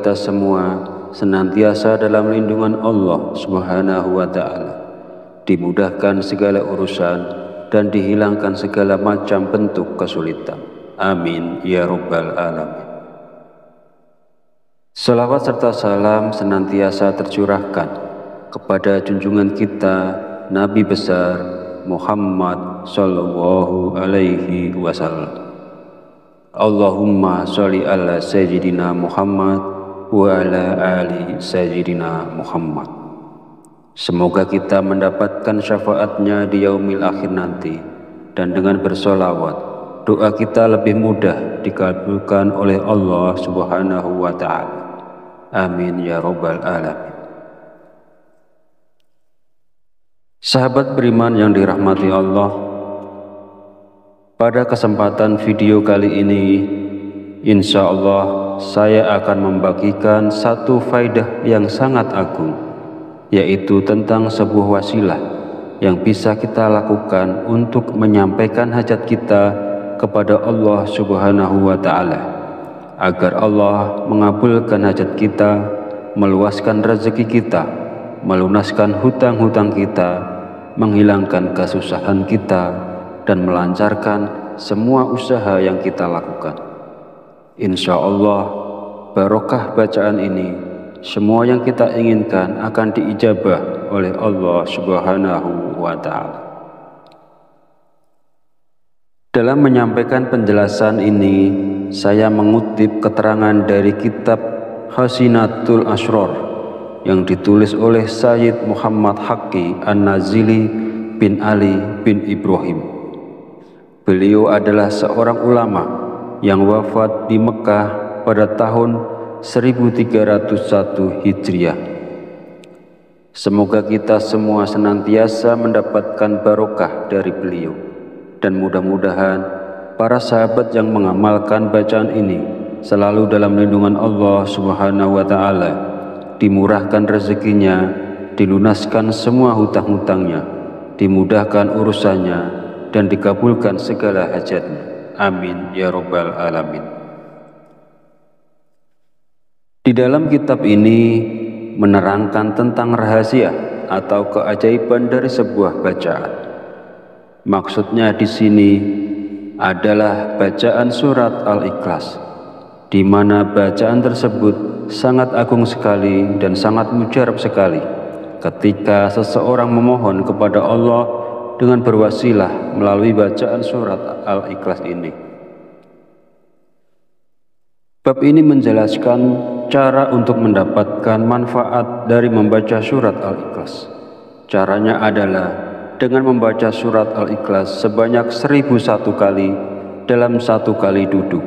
kita semua senantiasa dalam lindungan Allah Subhanahu wa Ta'ala, dimudahkan segala urusan dan dihilangkan segala macam bentuk kesulitan. Amin ya Rabbal Alamin. Salawat serta salam senantiasa tercurahkan kepada junjungan kita Nabi besar Muhammad sallallahu alaihi wasallam. Allahumma sholli ala sayyidina Muhammad wa ala ali sayyidina Muhammad. Semoga kita mendapatkan syafaatnya di yaumil akhir nanti, dan dengan bersolawat doa kita lebih mudah dikabulkan oleh Allah Subhanahu wa Ta'ala. Amin ya Rabbal Alamin. Sahabat beriman yang dirahmati Allah, pada kesempatan video kali ini, insya Allah saya akan membagikan satu faidah yang sangat agung, yaitu tentang sebuah wasilah yang bisa kita lakukan untuk menyampaikan hajat kita kepada Allah Subhanahu wa Ta'ala, agar Allah mengabulkan hajat kita, meluaskan rezeki kita, melunaskan hutang-hutang kita, menghilangkan kesusahan kita, dan melancarkan semua usaha yang kita lakukan. Insya Allah, barokah bacaan ini, semua yang kita inginkan akan diijabah oleh Allah Subhanahu wa Ta'ala. Dalam menyampaikan penjelasan ini, saya mengutip keterangan dari kitab Hasinatul Asrar yang ditulis oleh Sayyid Muhammad Haqqi An-Nazili bin Ali bin Ibrahim. Beliau adalah seorang ulama yang wafat di Mekah pada tahun 1301 Hijriah. Semoga kita semua senantiasa mendapatkan barokah dari beliau, dan mudah-mudahan para sahabat yang mengamalkan bacaan ini selalu dalam lindungan Allah Subhanahu wa Ta'ala, dimurahkan rezekinya, dilunaskan semua hutang-hutangnya, dimudahkan urusannya, dan dikabulkan segala hajatnya. Amin ya Rabbal Alamin. Di dalam kitab ini menerangkan tentang rahasia atau keajaiban dari sebuah bacaan. Maksudnya di sini adalah bacaan surat Al-Ikhlas, di mana bacaan tersebut sangat agung sekali dan sangat mujarab sekali ketika seseorang memohon kepada Allah dengan berwasilah melalui bacaan surat Al-Ikhlas ini. Bab ini menjelaskan cara untuk mendapatkan manfaat dari membaca surat Al-Ikhlas. Caranya adalah dengan membaca surat Al-Ikhlas sebanyak 1001 kali dalam satu kali duduk,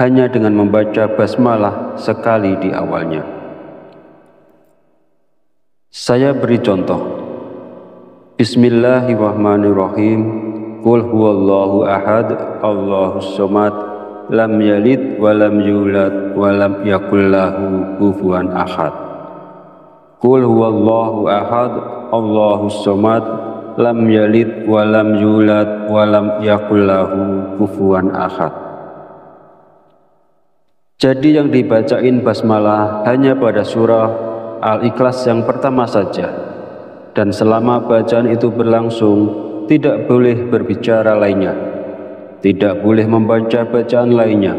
hanya dengan membaca basmalah sekali di awalnya. Saya beri contoh. Bismillahirrahmanirrahim. Qul huwallahu ahad, Allahus somad, lam yalid wa lam yulad wa lam yakul lahu kufuwan ahad. Qul huwallahu ahad, Allahus somad, lam yalid wa lam yulad wa lam yakul lahu kufuwan ahad. Jadi yang dibacain basmalah hanya pada surah Al-Ikhlas yang pertama saja, dan selama bacaan itu berlangsung tidak boleh berbicara lainnya, tidak boleh membaca bacaan lainnya,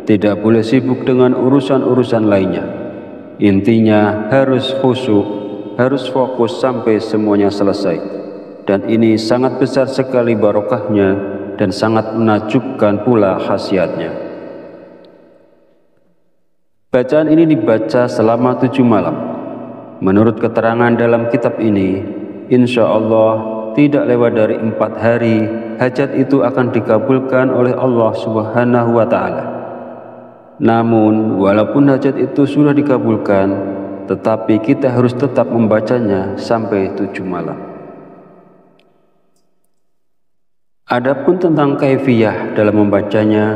tidak boleh sibuk dengan urusan-urusan lainnya. Intinya harus khusyuk, harus fokus sampai semuanya selesai, dan ini sangat besar sekali barokahnya dan sangat menakjubkan pula khasiatnya. Bacaan ini dibaca selama 7 malam. Menurut keterangan dalam kitab ini, insya Allah tidak lewat dari 4 hari, hajat itu akan dikabulkan oleh Allah Subhanahu wa Ta'ala. Namun, walaupun hajat itu sudah dikabulkan, tetapi kita harus tetap membacanya sampai 7 malam. Adapun tentang kaifiyah dalam membacanya,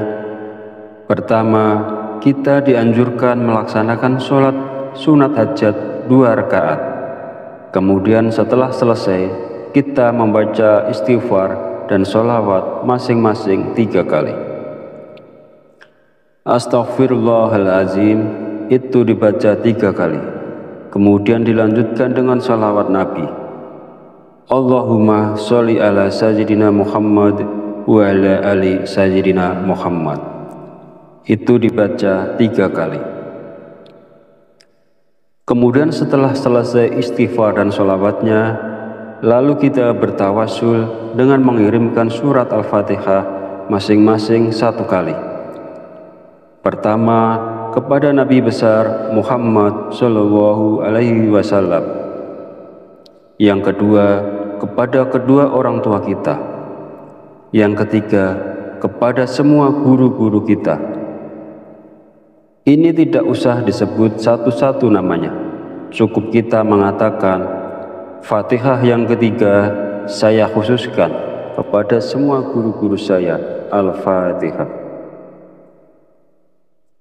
pertama, kita dianjurkan melaksanakan sholat sunat hajat 2 rakaat. Kemudian setelah selesai, kita membaca istighfar dan sholawat masing-masing 3 kali. Astaghfirullahalazim, itu dibaca 3 kali. Kemudian dilanjutkan dengan salawat Nabi. Allahumma sholli ala sayyidina Muhammad wa ala ali sayyidina Muhammad. Itu dibaca 3 kali. Kemudian setelah selesai istighfar dan sholawatnya, lalu kita bertawasul dengan mengirimkan surat Al-Fatihah masing-masing 1 kali. Pertama, kepada Nabi besar Muhammad Shallallahu Alaihi Wasallam. Yang kedua, kepada kedua orang tua kita. Yang ketiga, kepada semua guru-guru kita. Ini tidak usah disebut satu-satu namanya. Cukup kita mengatakan, Fatihah yang ketiga saya khususkan kepada semua guru-guru saya, Al-Fatihah.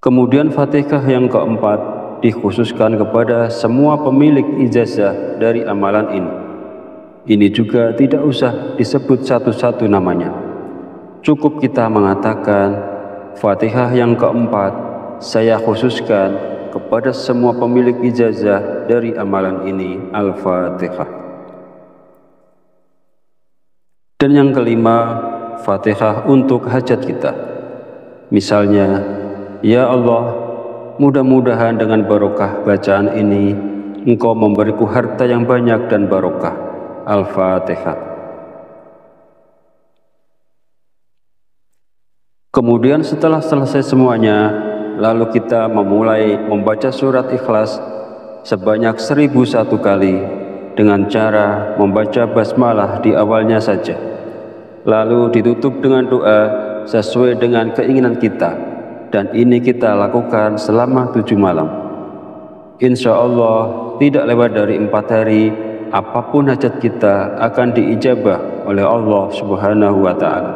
Kemudian Fatihah yang keempat dikhususkan kepada semua pemilik ijazah dari amalan ini. Ini juga tidak usah disebut satu-satu namanya. Cukup kita mengatakan, Fatihah yang keempat saya khususkan kepada semua pemilik ijazah dari amalan ini, Al-Fatihah. Dan yang kelima, Fatihah untuk hajat kita. Misalnya, ya Allah, mudah-mudahan dengan barokah bacaan ini, Engkau memberiku harta yang banyak dan barokah. Al-Fatihah. Kemudian setelah selesai semuanya, lalu kita memulai membaca surat Ikhlas sebanyak 1001 kali dengan cara membaca basmalah di awalnya saja. Lalu ditutup dengan doa sesuai dengan keinginan kita. Dan ini kita lakukan selama 7 malam. Insya Allah tidak lewat dari 4 hari, apapun hajat kita akan diijabah oleh Allah Subhanahu wa Ta'ala.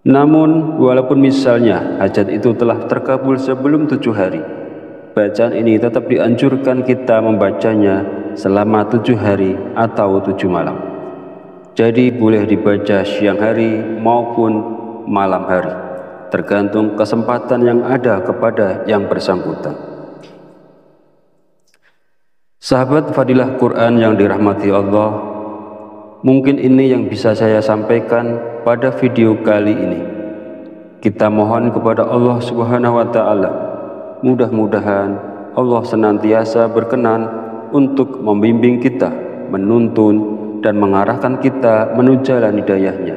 Namun walaupun misalnya hajat itu telah terkabul sebelum 7 hari, bacaan ini tetap dianjurkan kita membacanya selama 7 hari atau 7 malam. Jadi boleh dibaca siang hari maupun malam hari, tergantung kesempatan yang ada kepada yang bersangkutan. Sahabat Fadilah Quran yang dirahmati Allah, mungkin ini yang bisa saya sampaikan pada video kali ini. Kita mohon kepada Allah Subhanahu wa Ta'ala, mudah-mudahan Allah senantiasa berkenan untuk membimbing kita, menuntun dan mengarahkan kita menuju jalan hidayahnya,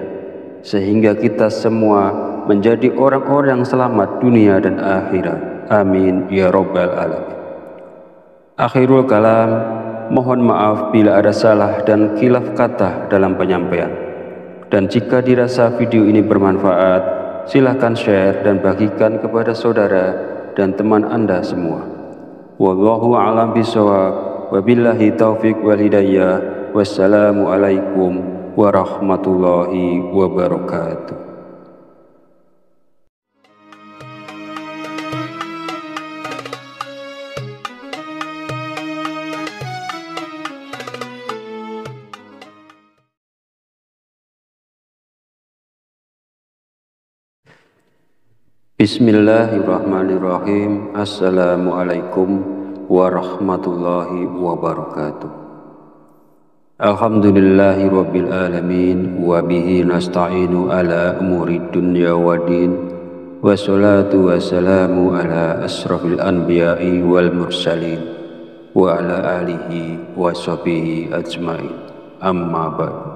sehingga kita semua menjadi orang-orang yang selamat dunia dan akhirat. Amin ya rabbal alamin. Akhirul kalam, mohon maaf bila ada salah dan khilaf kata dalam penyampaian. Dan jika dirasa video ini bermanfaat, silakan share dan bagikan kepada saudara dan teman Anda semua. Wallahu a'lam bishawab. Wabillahi taufiq wal hidayah. Wassalamualaikum warahmatullahi wabarakatuh. Bismillahirrahmanirrahim. Assalamualaikum warahmatullahi wabarakatuh. Alhamdulillahi rabbil alamin, wa bihi nasta'inu ala umuri dunya waddin, wassalatu wassalamu ala asrafil anbiya'i wal mursalin, wa ala alihi wa sahbihi ajmain. Amma ba'd.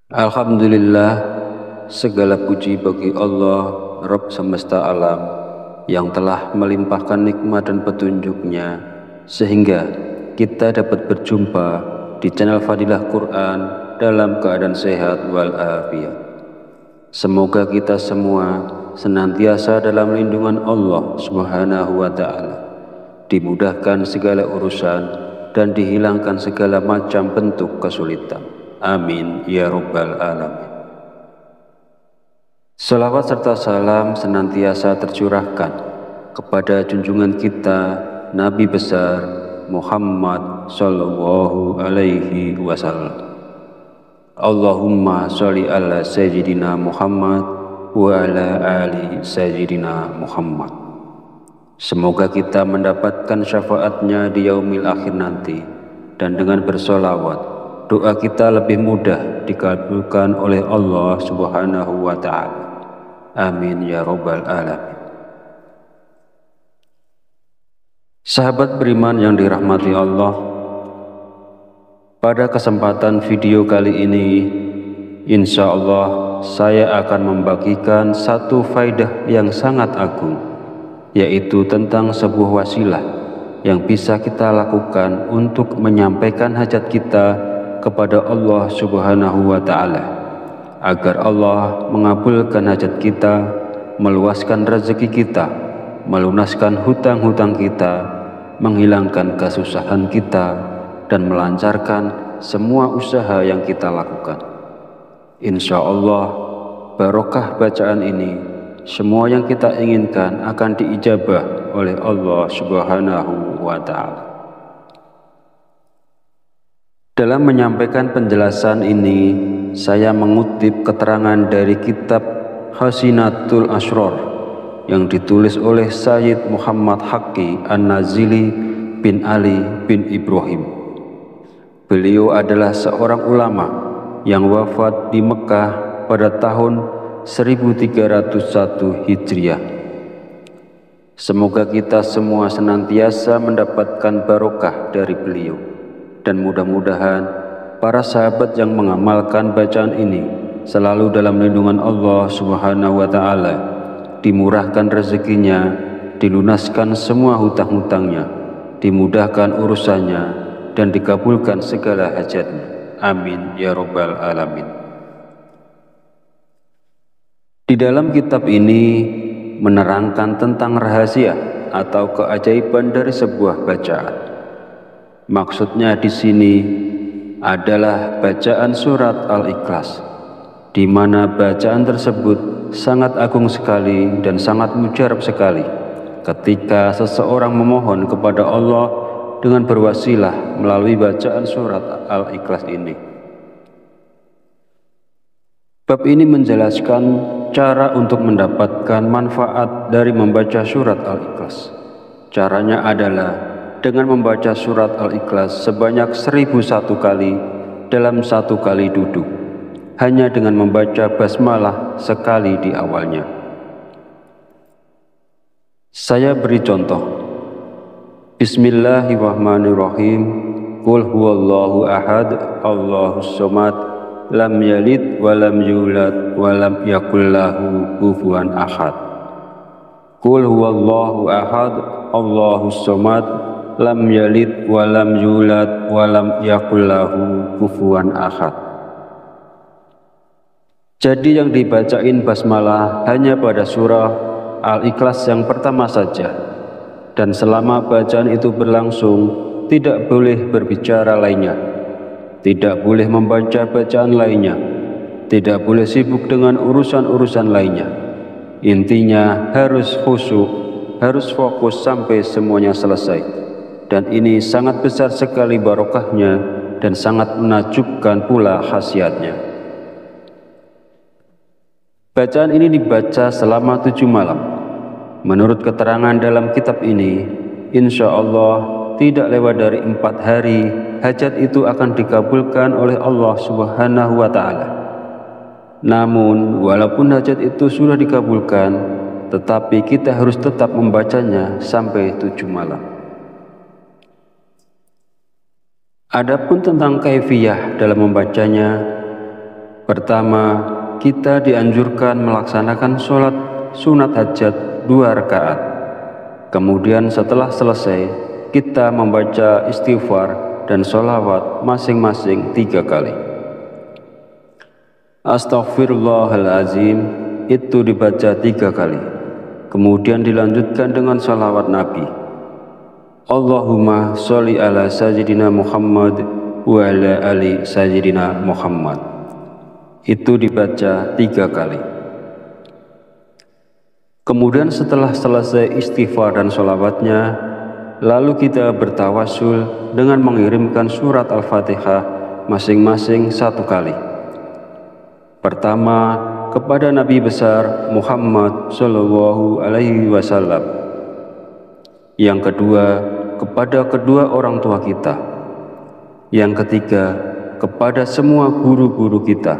Alhamdulillah, segala puji bagi Allah, Rabb semesta alam, yang telah melimpahkan nikmat dan petunjuknya, sehingga kita dapat berjumpa di channel Fadilah Quran dalam keadaan sehat walafiat. Semoga kita semua senantiasa dalam lindungan Allah Subhanahu wa Ta'ala, dimudahkan segala urusan dan dihilangkan segala macam bentuk kesulitan. Amin ya rabbal alamin. Salawat serta salam senantiasa tercurahkan kepada junjungan kita Nabi besar Muhammad Sallallahu Alaihi Wasallam. Allahumma sholli ala sayyidina Muhammad wa ala ali sayyidina Muhammad. Semoga kita mendapatkan syafaatnya di yaumil akhir nanti, dan dengan bersolawat, doa kita lebih mudah dikabulkan oleh Allah Subhanahu wa Ta'ala. Amin ya Rabbal Alamin. Sahabat beriman yang dirahmati Allah, pada kesempatan video kali ini, insya Allah saya akan membagikan satu faidah yang sangat agung, yaitu tentang sebuah wasilah yang bisa kita lakukan untuk menyampaikan hajat kita kepada Allah Subhanahu wa Ta'ala, agar Allah mengabulkan hajat kita, meluaskan rezeki kita, melunaskan hutang-hutang kita, menghilangkan kesusahan kita, dan melancarkan semua usaha yang kita lakukan. Insya Allah, barokah bacaan ini, semua yang kita inginkan akan diijabah oleh Allah Subhanahu wa Ta'ala. Dalam menyampaikan penjelasan ini, saya mengutip keterangan dari kitab Hasinatul Asrar yang ditulis oleh Sayyid Muhammad Haqqi An-Nazili bin Ali bin Ibrahim. Beliau adalah seorang ulama yang wafat di Mekah pada tahun 1301 Hijriah. Semoga kita semua senantiasa mendapatkan barokah dari beliau, dan mudah-mudahan para sahabat yang mengamalkan bacaan ini selalu dalam lindungan Allah Subhanahu wa Ta'ala, dimurahkan rezekinya, dilunaskan semua hutang-hutangnya, dimudahkan urusannya, dan dikabulkan segala hajatnya. Amin ya Rabbal Alamin. Di dalam kitab ini menerangkan tentang rahasia atau keajaiban dari sebuah bacaan. Maksudnya di sini adalah bacaan surat Al-Ikhlas, di mana bacaan tersebut sangat agung sekali dan sangat mujarab sekali ketika seseorang memohon kepada Allah dengan berwasilah melalui bacaan surat Al-Ikhlas ini. Bab ini menjelaskan cara untuk mendapatkan manfaat dari membaca surat Al-Ikhlas. Caranya adalah dengan membaca surat Al-Ikhlas sebanyak 1001 kali dalam satu kali duduk, hanya dengan membaca basmalah sekali di awalnya. Saya beri contoh. Bismillahirrahmanirrahim. Qul huwallahu ahad, Allahus somad, lam yalid walam yulad walam yakul lahu kufuwan ahad. Qul huwallahu ahad, Allahus somad, lam yalid walam yulad walam yakul lahu kufuwan ahad. Jadi yang dibacain basmalah hanya pada surah Al-Ikhlas yang pertama saja, dan selama bacaan itu berlangsung tidak boleh berbicara lainnya, tidak boleh membaca bacaan lainnya, tidak boleh sibuk dengan urusan-urusan lainnya. Intinya harus khusyuk, harus fokus sampai semuanya selesai. Dan ini sangat besar sekali barokahnya dan sangat menakjubkan pula khasiatnya. Bacaan ini dibaca selama 7 malam. Menurut keterangan dalam kitab ini, insya Allah tidak lewat dari 4 hari, hajat itu akan dikabulkan oleh Allah Subhanahu wa Ta'ala. Namun, walaupun hajat itu sudah dikabulkan, tetapi kita harus tetap membacanya sampai 7 malam. Adapun tentang kaifiyah dalam membacanya, pertama, kita dianjurkan melaksanakan sholat sunat hajat 2 rakaat. Kemudian setelah selesai, kita membaca istighfar dan sholawat masing-masing 3 kali. Astaghfirullahalazim itu dibaca 3 kali. Kemudian dilanjutkan dengan sholawat Nabi. Allahumma sholli ala sayyidina Muhammad wa ala ali sayyidina Muhammad. Itu dibaca 3 kali. Kemudian setelah selesai istighfar dan sholawatnya, lalu kita bertawasul dengan mengirimkan surat Al-Fatihah masing-masing 1 kali. Pertama kepada Nabi besar Muhammad Shallallahu Alaihi Wasallam. Yang kedua, kepada kedua orang tua kita. Yang ketiga, kepada semua guru-guru kita.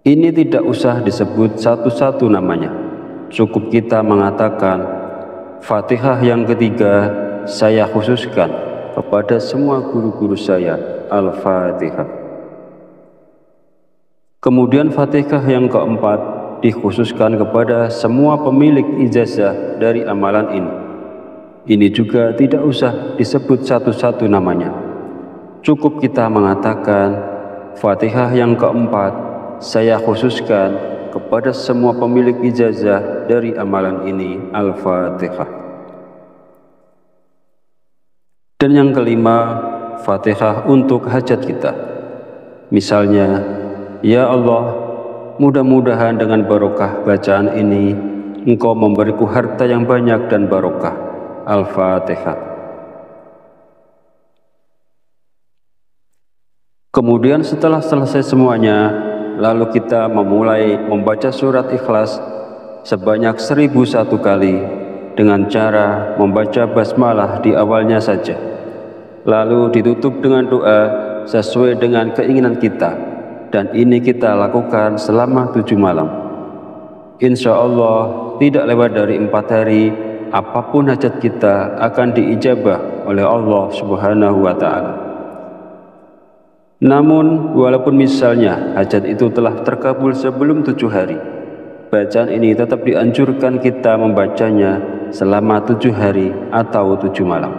Ini tidak usah disebut satu-satu namanya. Cukup kita mengatakan, Fatihah yang ketiga saya khususkan kepada semua guru-guru saya, Al-Fatihah. Kemudian Fatihah yang keempat dikhususkan kepada semua pemilik ijazah dari amalan ini. Ini juga tidak usah disebut satu-satu namanya. Cukup kita mengatakan, Fatihah yang keempat saya khususkan kepada semua pemilik ijazah dari amalan ini, Al-Fatihah. Dan yang kelima, Fatihah untuk hajat kita. Misalnya, ya Allah, mudah-mudahan dengan barokah bacaan ini, Engkau memberiku harta yang banyak dan barokah. Al-Fatihah. Kemudian setelah selesai semuanya, lalu kita memulai membaca surat Ikhlas sebanyak 1001 kali dengan cara membaca basmalah di awalnya saja. Lalu ditutup dengan doa sesuai dengan keinginan kita. Dan ini kita lakukan selama 7 malam. Insya Allah tidak lewat dari 4 hari, apapun hajat kita akan diijabah oleh Allah Subhanahu wa Ta'ala. Namun walaupun misalnya hajat itu telah terkabul sebelum 7 hari, bacaan ini tetap dianjurkan kita membacanya selama 7 hari atau 7 malam.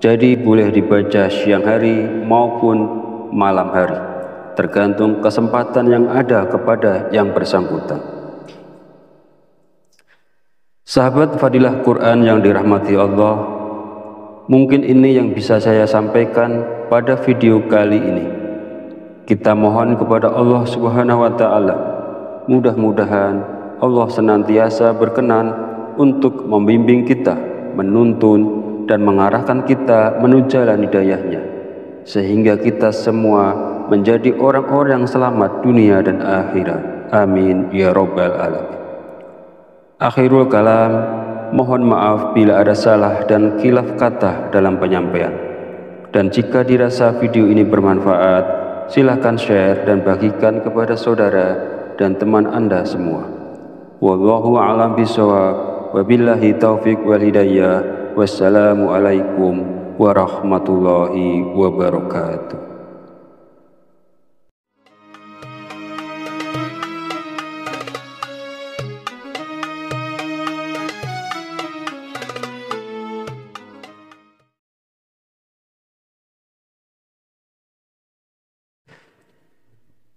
Jadi boleh dibaca siang hari maupun malam hari, tergantung kesempatan yang ada kepada yang bersangkutan. Sahabat Fadilah Quran yang dirahmati Allah, mungkin ini yang bisa saya sampaikan pada video kali ini. Kita mohon kepada Allah Subhanahu wa Ta'ala, mudah-mudahan Allah senantiasa berkenan untuk membimbing kita, menuntun dan mengarahkan kita menuju jalan hidayahnya, sehingga kita semua menjadi orang-orang yang selamat dunia dan akhirat. Amin ya rabbal alamin. Akhirul kalam, mohon maaf bila ada salah dan khilaf kata dalam penyampaian. Dan jika dirasa video ini bermanfaat, silakan share dan bagikan kepada saudara dan teman Anda semua. Wallahu a'lam bishawab, wabillahi taufiq wal hidayah. Wassalamualaikum warahmatullahi wabarakatuh.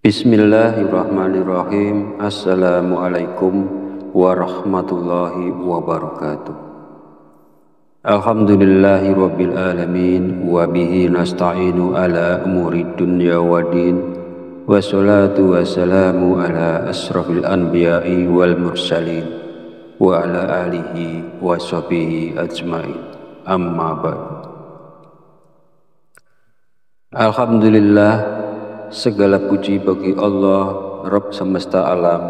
Bismillahirrahmanirrahim. Assalamualaikum warahmatullahi wabarakatuh. Alhamdulillahi rabbil alamin, wa bihi nasta'inu ala umuri dunya waddin, wassalatu wassalamu ala asrafil anbiya'i wal mursalin, wa ala alihi wa sahbihi ajmain. Amma ba'd. Alhamdulillah, segala puji bagi Allah, Rabb semesta alam,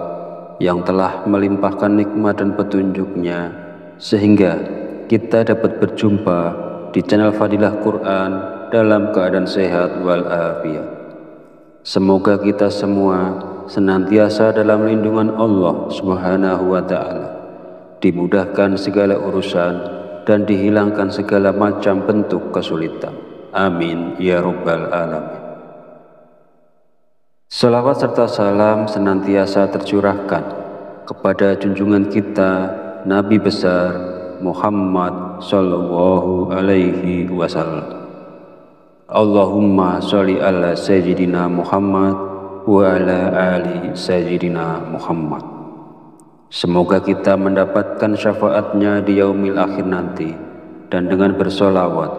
yang telah melimpahkan nikmat dan petunjuknya, sehingga kita dapat berjumpa di channel Fadilah Quran dalam keadaan sehat walafiat. Semoga kita semua senantiasa dalam lindungan Allah Subhanahu wa Ta'ala, dimudahkan segala urusan dan dihilangkan segala macam bentuk kesulitan. Amin ya rabbal alamin. Salawat serta salam senantiasa tercurahkan kepada junjungan kita Nabi besar Muhammad Sallallahu Alaihi Wasallam. Allahumma sholli ala Sayyidina Muhammad wa ala ali Sayyidina Muhammad. Semoga kita mendapatkan syafaatnya di yaumil akhir nanti, dan dengan bersolawat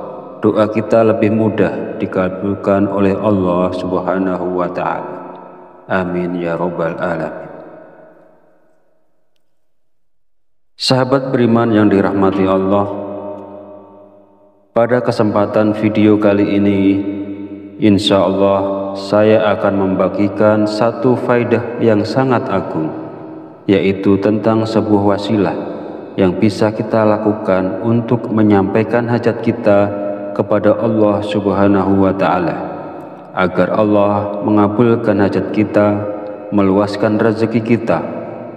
doa kita lebih mudah dikabulkan oleh Allah Subhanahu wa Ta'ala. Amin ya rabbal alamin. Sahabat beriman yang dirahmati Allah, pada kesempatan video kali ini insya Allah saya akan membagikan satu faidah yang sangat agung, yaitu tentang sebuah wasilah yang bisa kita lakukan untuk menyampaikan hajat kita kepada Allah Subhanahu wa Ta'ala, agar Allah mengabulkan hajat kita, meluaskan rezeki kita,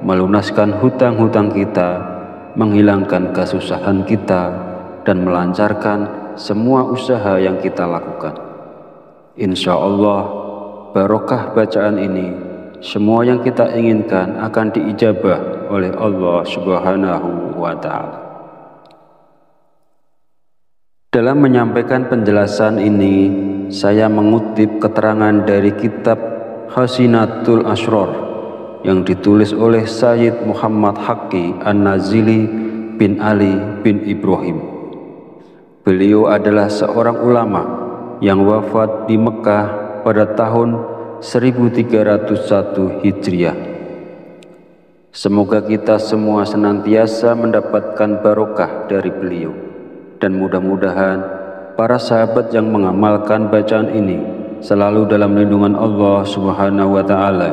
melunaskan hutang-hutang kita, menghilangkan kesusahan kita, dan melancarkan semua usaha yang kita lakukan. Insya Allah, barokah bacaan ini, semua yang kita inginkan akan diijabah oleh Allah Subhanahu wa Ta'ala. Dalam menyampaikan penjelasan ini, saya mengutip keterangan dari kitab Hasinatul Asrar yang ditulis oleh Sayyid Muhammad Haqqi An-Nazili bin Ali bin Ibrahim. Beliau adalah seorang ulama yang wafat di Mekah pada tahun 1301 Hijriah. Semoga kita semua senantiasa mendapatkan barokah dari beliau, dan mudah-mudahan para sahabat yang mengamalkan bacaan ini selalu dalam lindungan Allah Subhanahu wa Ta'ala,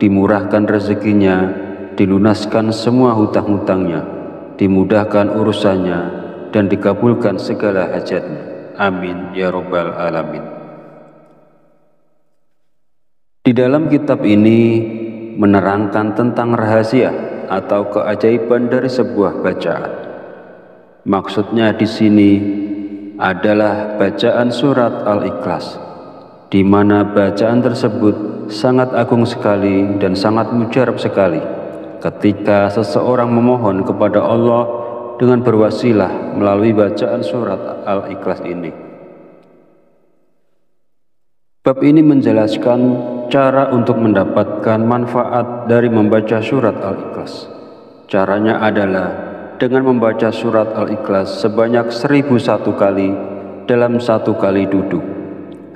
dimurahkan rezekinya, dilunaskan semua hutang-hutangnya, dimudahkan urusannya, dan dikabulkan segala hajatnya. Amin ya Rabbal Alamin. Di dalam kitab ini menerangkan tentang rahasia atau keajaiban dari sebuah bacaan. Maksudnya di sini adalah bacaan surat Al-Ikhlas, di mana bacaan tersebut sangat agung sekali dan sangat mujarab sekali ketika seseorang memohon kepada Allah dengan berwasilah melalui bacaan surat Al-Ikhlas ini. Bab ini menjelaskan cara untuk mendapatkan manfaat dari membaca surat Al-Ikhlas. Caranya adalah dengan membaca surat Al-Ikhlas sebanyak 1001 kali dalam satu kali duduk,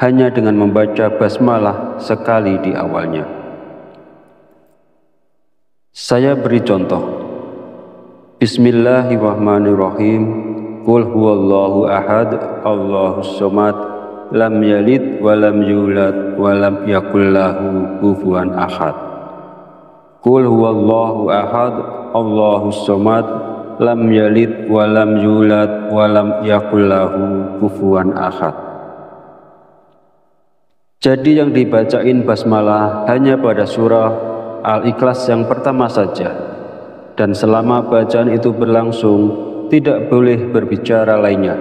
hanya dengan membaca basmalah sekali di awalnya. Saya beri contoh. Bismillahirrahmanirrahim. Qul huwallahu ahad, Allahus somad, lam yalid wa lam yulad wa lam yakul lahu kufuwan ahad. Qul huwallahu ahad, Allahus somad, lam yalid wa lam yulad wa lam yakul lahu kufuwan ahad. Jadi yang dibacain basmalah hanya pada surah Al-Ikhlas yang pertama saja, dan selama bacaan itu berlangsung tidak boleh berbicara lainnya,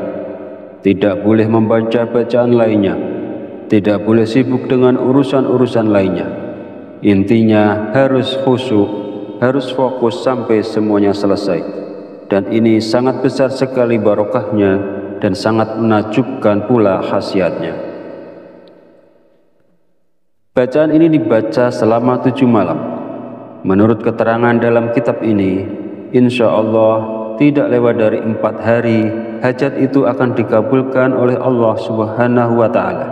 tidak boleh membaca bacaan lainnya, tidak boleh sibuk dengan urusan-urusan lainnya. Intinya harus khusyuk, harus fokus sampai semuanya selesai, dan ini sangat besar sekali barokahnya dan sangat menakjubkan pula khasiatnya. Bacaan ini dibaca selama 7 malam. Menurut keterangan dalam kitab ini, insya Allah tidak lewat dari 4 hari, hajat itu akan dikabulkan oleh Allah Subhanahu wa Ta'ala.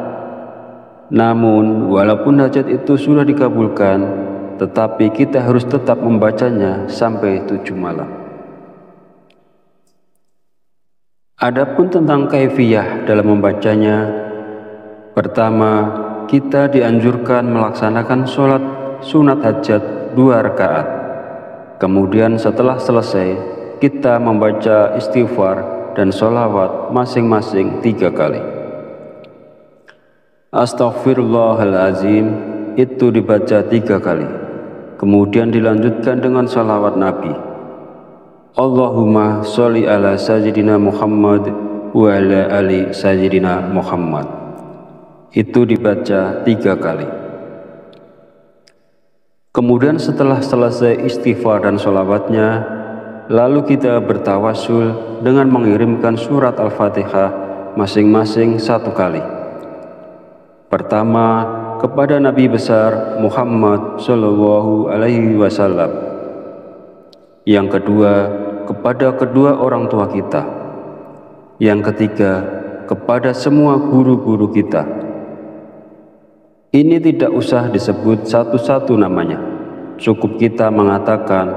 Namun, walaupun hajat itu sudah dikabulkan, tetapi kita harus tetap membacanya sampai 7 malam. Adapun tentang kaifiyah dalam membacanya, pertama, kita dianjurkan melaksanakan sholat sunat hajat 2 rakaat. Kemudian setelah selesai, kita membaca istighfar dan sholawat masing-masing 3 kali. Astaghfirullahalazim itu dibaca 3 kali. Kemudian dilanjutkan dengan sholawat Nabi. Allahumma sholli ala sayyidina Muhammad wa ala ali sayyidina Muhammad. Itu dibaca 3 kali. Kemudian setelah selesai istighfar dan sholawatnya, lalu kita bertawasul dengan mengirimkan surat Al-Fatihah masing-masing 1 kali. Pertama, kepada Nabi besar Muhammad Shallallahu Alaihi Wasallam. Yang kedua, kepada kedua orang tua kita. Yang ketiga, kepada semua guru-guru kita. Ini tidak usah disebut satu-satu namanya. Cukup kita mengatakan,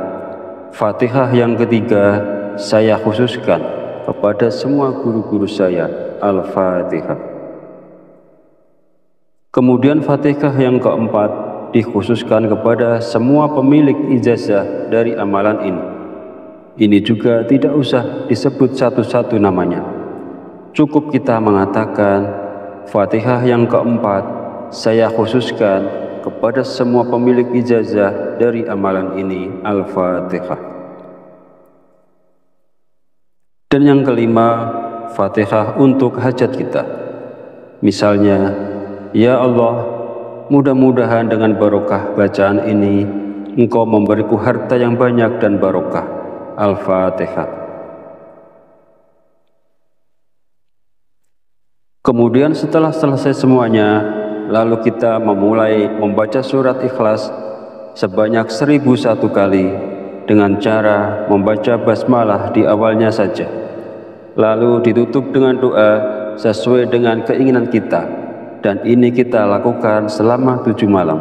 Fatihah yang ketiga saya khususkan kepada semua guru-guru saya. Al-Fatihah. Kemudian Fatihah yang keempat dikhususkan kepada semua pemilik ijazah dari amalan ini. Ini juga tidak usah disebut satu-satu namanya. Cukup kita mengatakan, Fatihah yang keempat saya khususkan kepada semua pemilik ijazah dari amalan ini. Al-Fatihah. Dan yang kelima, Fatihah untuk hajat kita. Misalnya, ya Allah, mudah-mudahan dengan barokah bacaan ini, Engkau memberiku harta yang banyak dan barokah. Al-Fatihah. Kemudian setelah selesai semuanya, lalu kita memulai membaca surat Ikhlas sebanyak 1001 kali dengan cara membaca basmalah di awalnya saja. Lalu ditutup dengan doa sesuai dengan keinginan kita, dan ini kita lakukan selama 7 malam.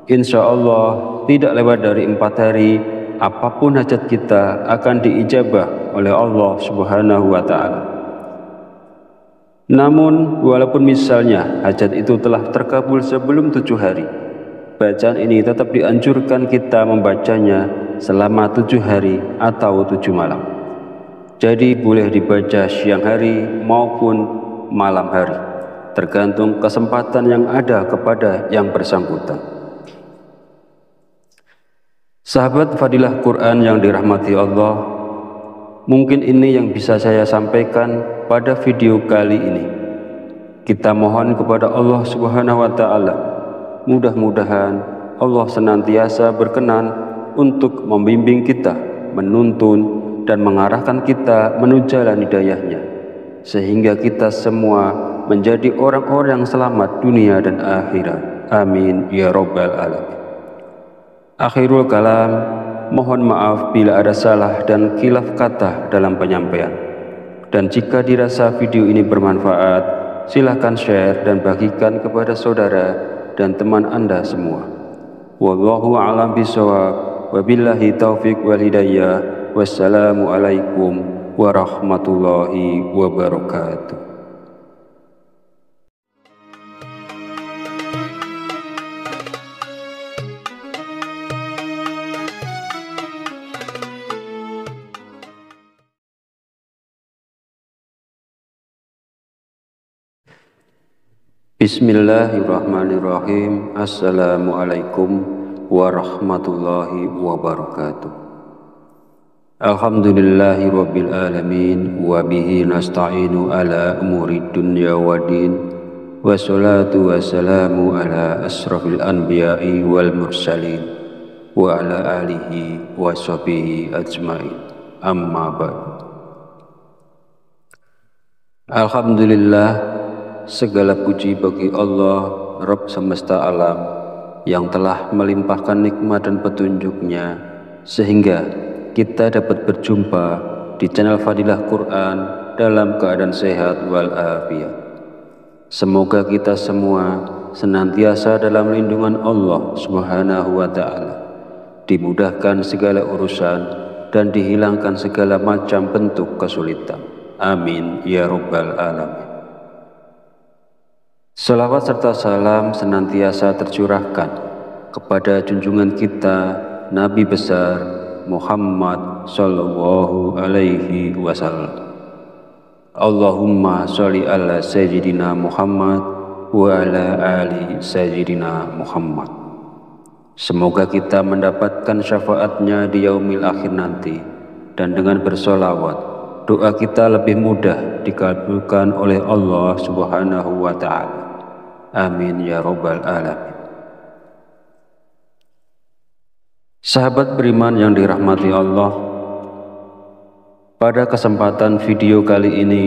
Insya Allah tidak lewat dari 4 hari, apapun hajat kita akan diijabah oleh Allah Subhanahu wa Ta'ala. Namun, walaupun misalnya hajat itu telah terkabul sebelum 7 hari, bacaan ini tetap dianjurkan kita membacanya selama 7 hari atau 7 malam. Jadi boleh dibaca siang hari maupun malam hari, tergantung kesempatan yang ada kepada yang bersangkutan. Sahabat Fadilah Quran yang dirahmati Allah, mungkin ini yang bisa saya sampaikan pada video kali ini. Kita mohon kepada Allah Subhanahu wa Ta'ala, mudah-mudahan Allah senantiasa berkenan untuk membimbing kita, menuntun dan mengarahkan kita menuju jalan hidayahnya, sehingga kita semua menjadi orang-orang yang selamat dunia dan akhirat. Amin ya Rabbal Alamin. Akhirul kalam, mohon maaf bila ada salah dan khilaf kata dalam penyampaian. Dan jika dirasa video ini bermanfaat, silakan share dan bagikan kepada saudara dan teman Anda semua. Wallahu a'lam bishawab, wabillahi taufiq wal hidayah. Wassalamualaikum warahmatullahi wabarakatuh. Bismillahirrahmanirrahim. Assalamualaikum warahmatullahi wabarakatuh. Alhamdulillahi rabbil alamin, wa bihi nasta'inu ala umuri dunya waddin, wassalatu wassalamu ala asrafil anbiya'i wal mursalin, wa ala alihi wa sahbihi ajma'in. Amma ba'd. Alhamdulillah, segala puji bagi Allah, Rabb semesta alam, yang telah melimpahkan nikmat dan petunjuknya, sehingga kita dapat berjumpa di channel Fadilah Quran dalam keadaan sehat walafiat. Semoga kita semua senantiasa dalam lindungan Allah Subhanahu wa Ta'ala, dimudahkan segala urusan dan dihilangkan segala macam bentuk kesulitan. Amin ya Rabbal Alamin. Salawat serta salam senantiasa tercurahkan kepada junjungan kita Nabi besar Muhammad sallallahu alaihi wasallam. Allahumma sholli ala sayyidina Muhammad wa ala ali sayyidina Muhammad. Semoga kita mendapatkan syafaatnya di yaumil akhir nanti, dan dengan bersolawat doa kita lebih mudah dikabulkan oleh Allah Subhanahu wa Ta'ala. Amin ya Rabbal Alamin. Sahabat beriman yang dirahmati Allah, pada kesempatan video kali ini,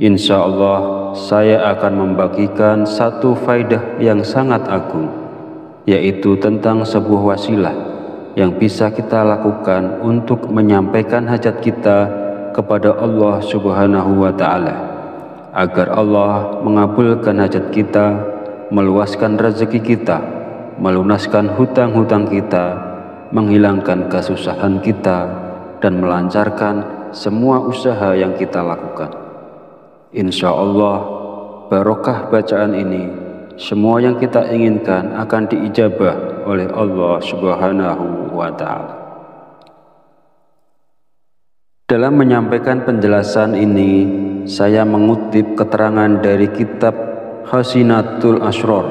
insya Allah saya akan membagikan satu faidah yang sangat agung, yaitu tentang sebuah wasilah yang bisa kita lakukan untuk menyampaikan hajat kita kepada Allah Subhanahu wa Ta'ala, agar Allah mengabulkan hajat kita, meluaskan rezeki kita, melunaskan hutang-hutang kita, menghilangkan kesusahan kita, dan melancarkan semua usaha yang kita lakukan. Insya Allah barokah bacaan ini semua yang kita inginkan akan diijabah oleh Allah Subhanahu wa Ta'ala. Dalam menyampaikan penjelasan ini, saya mengutip keterangan dari kitab Hasinatul Asrar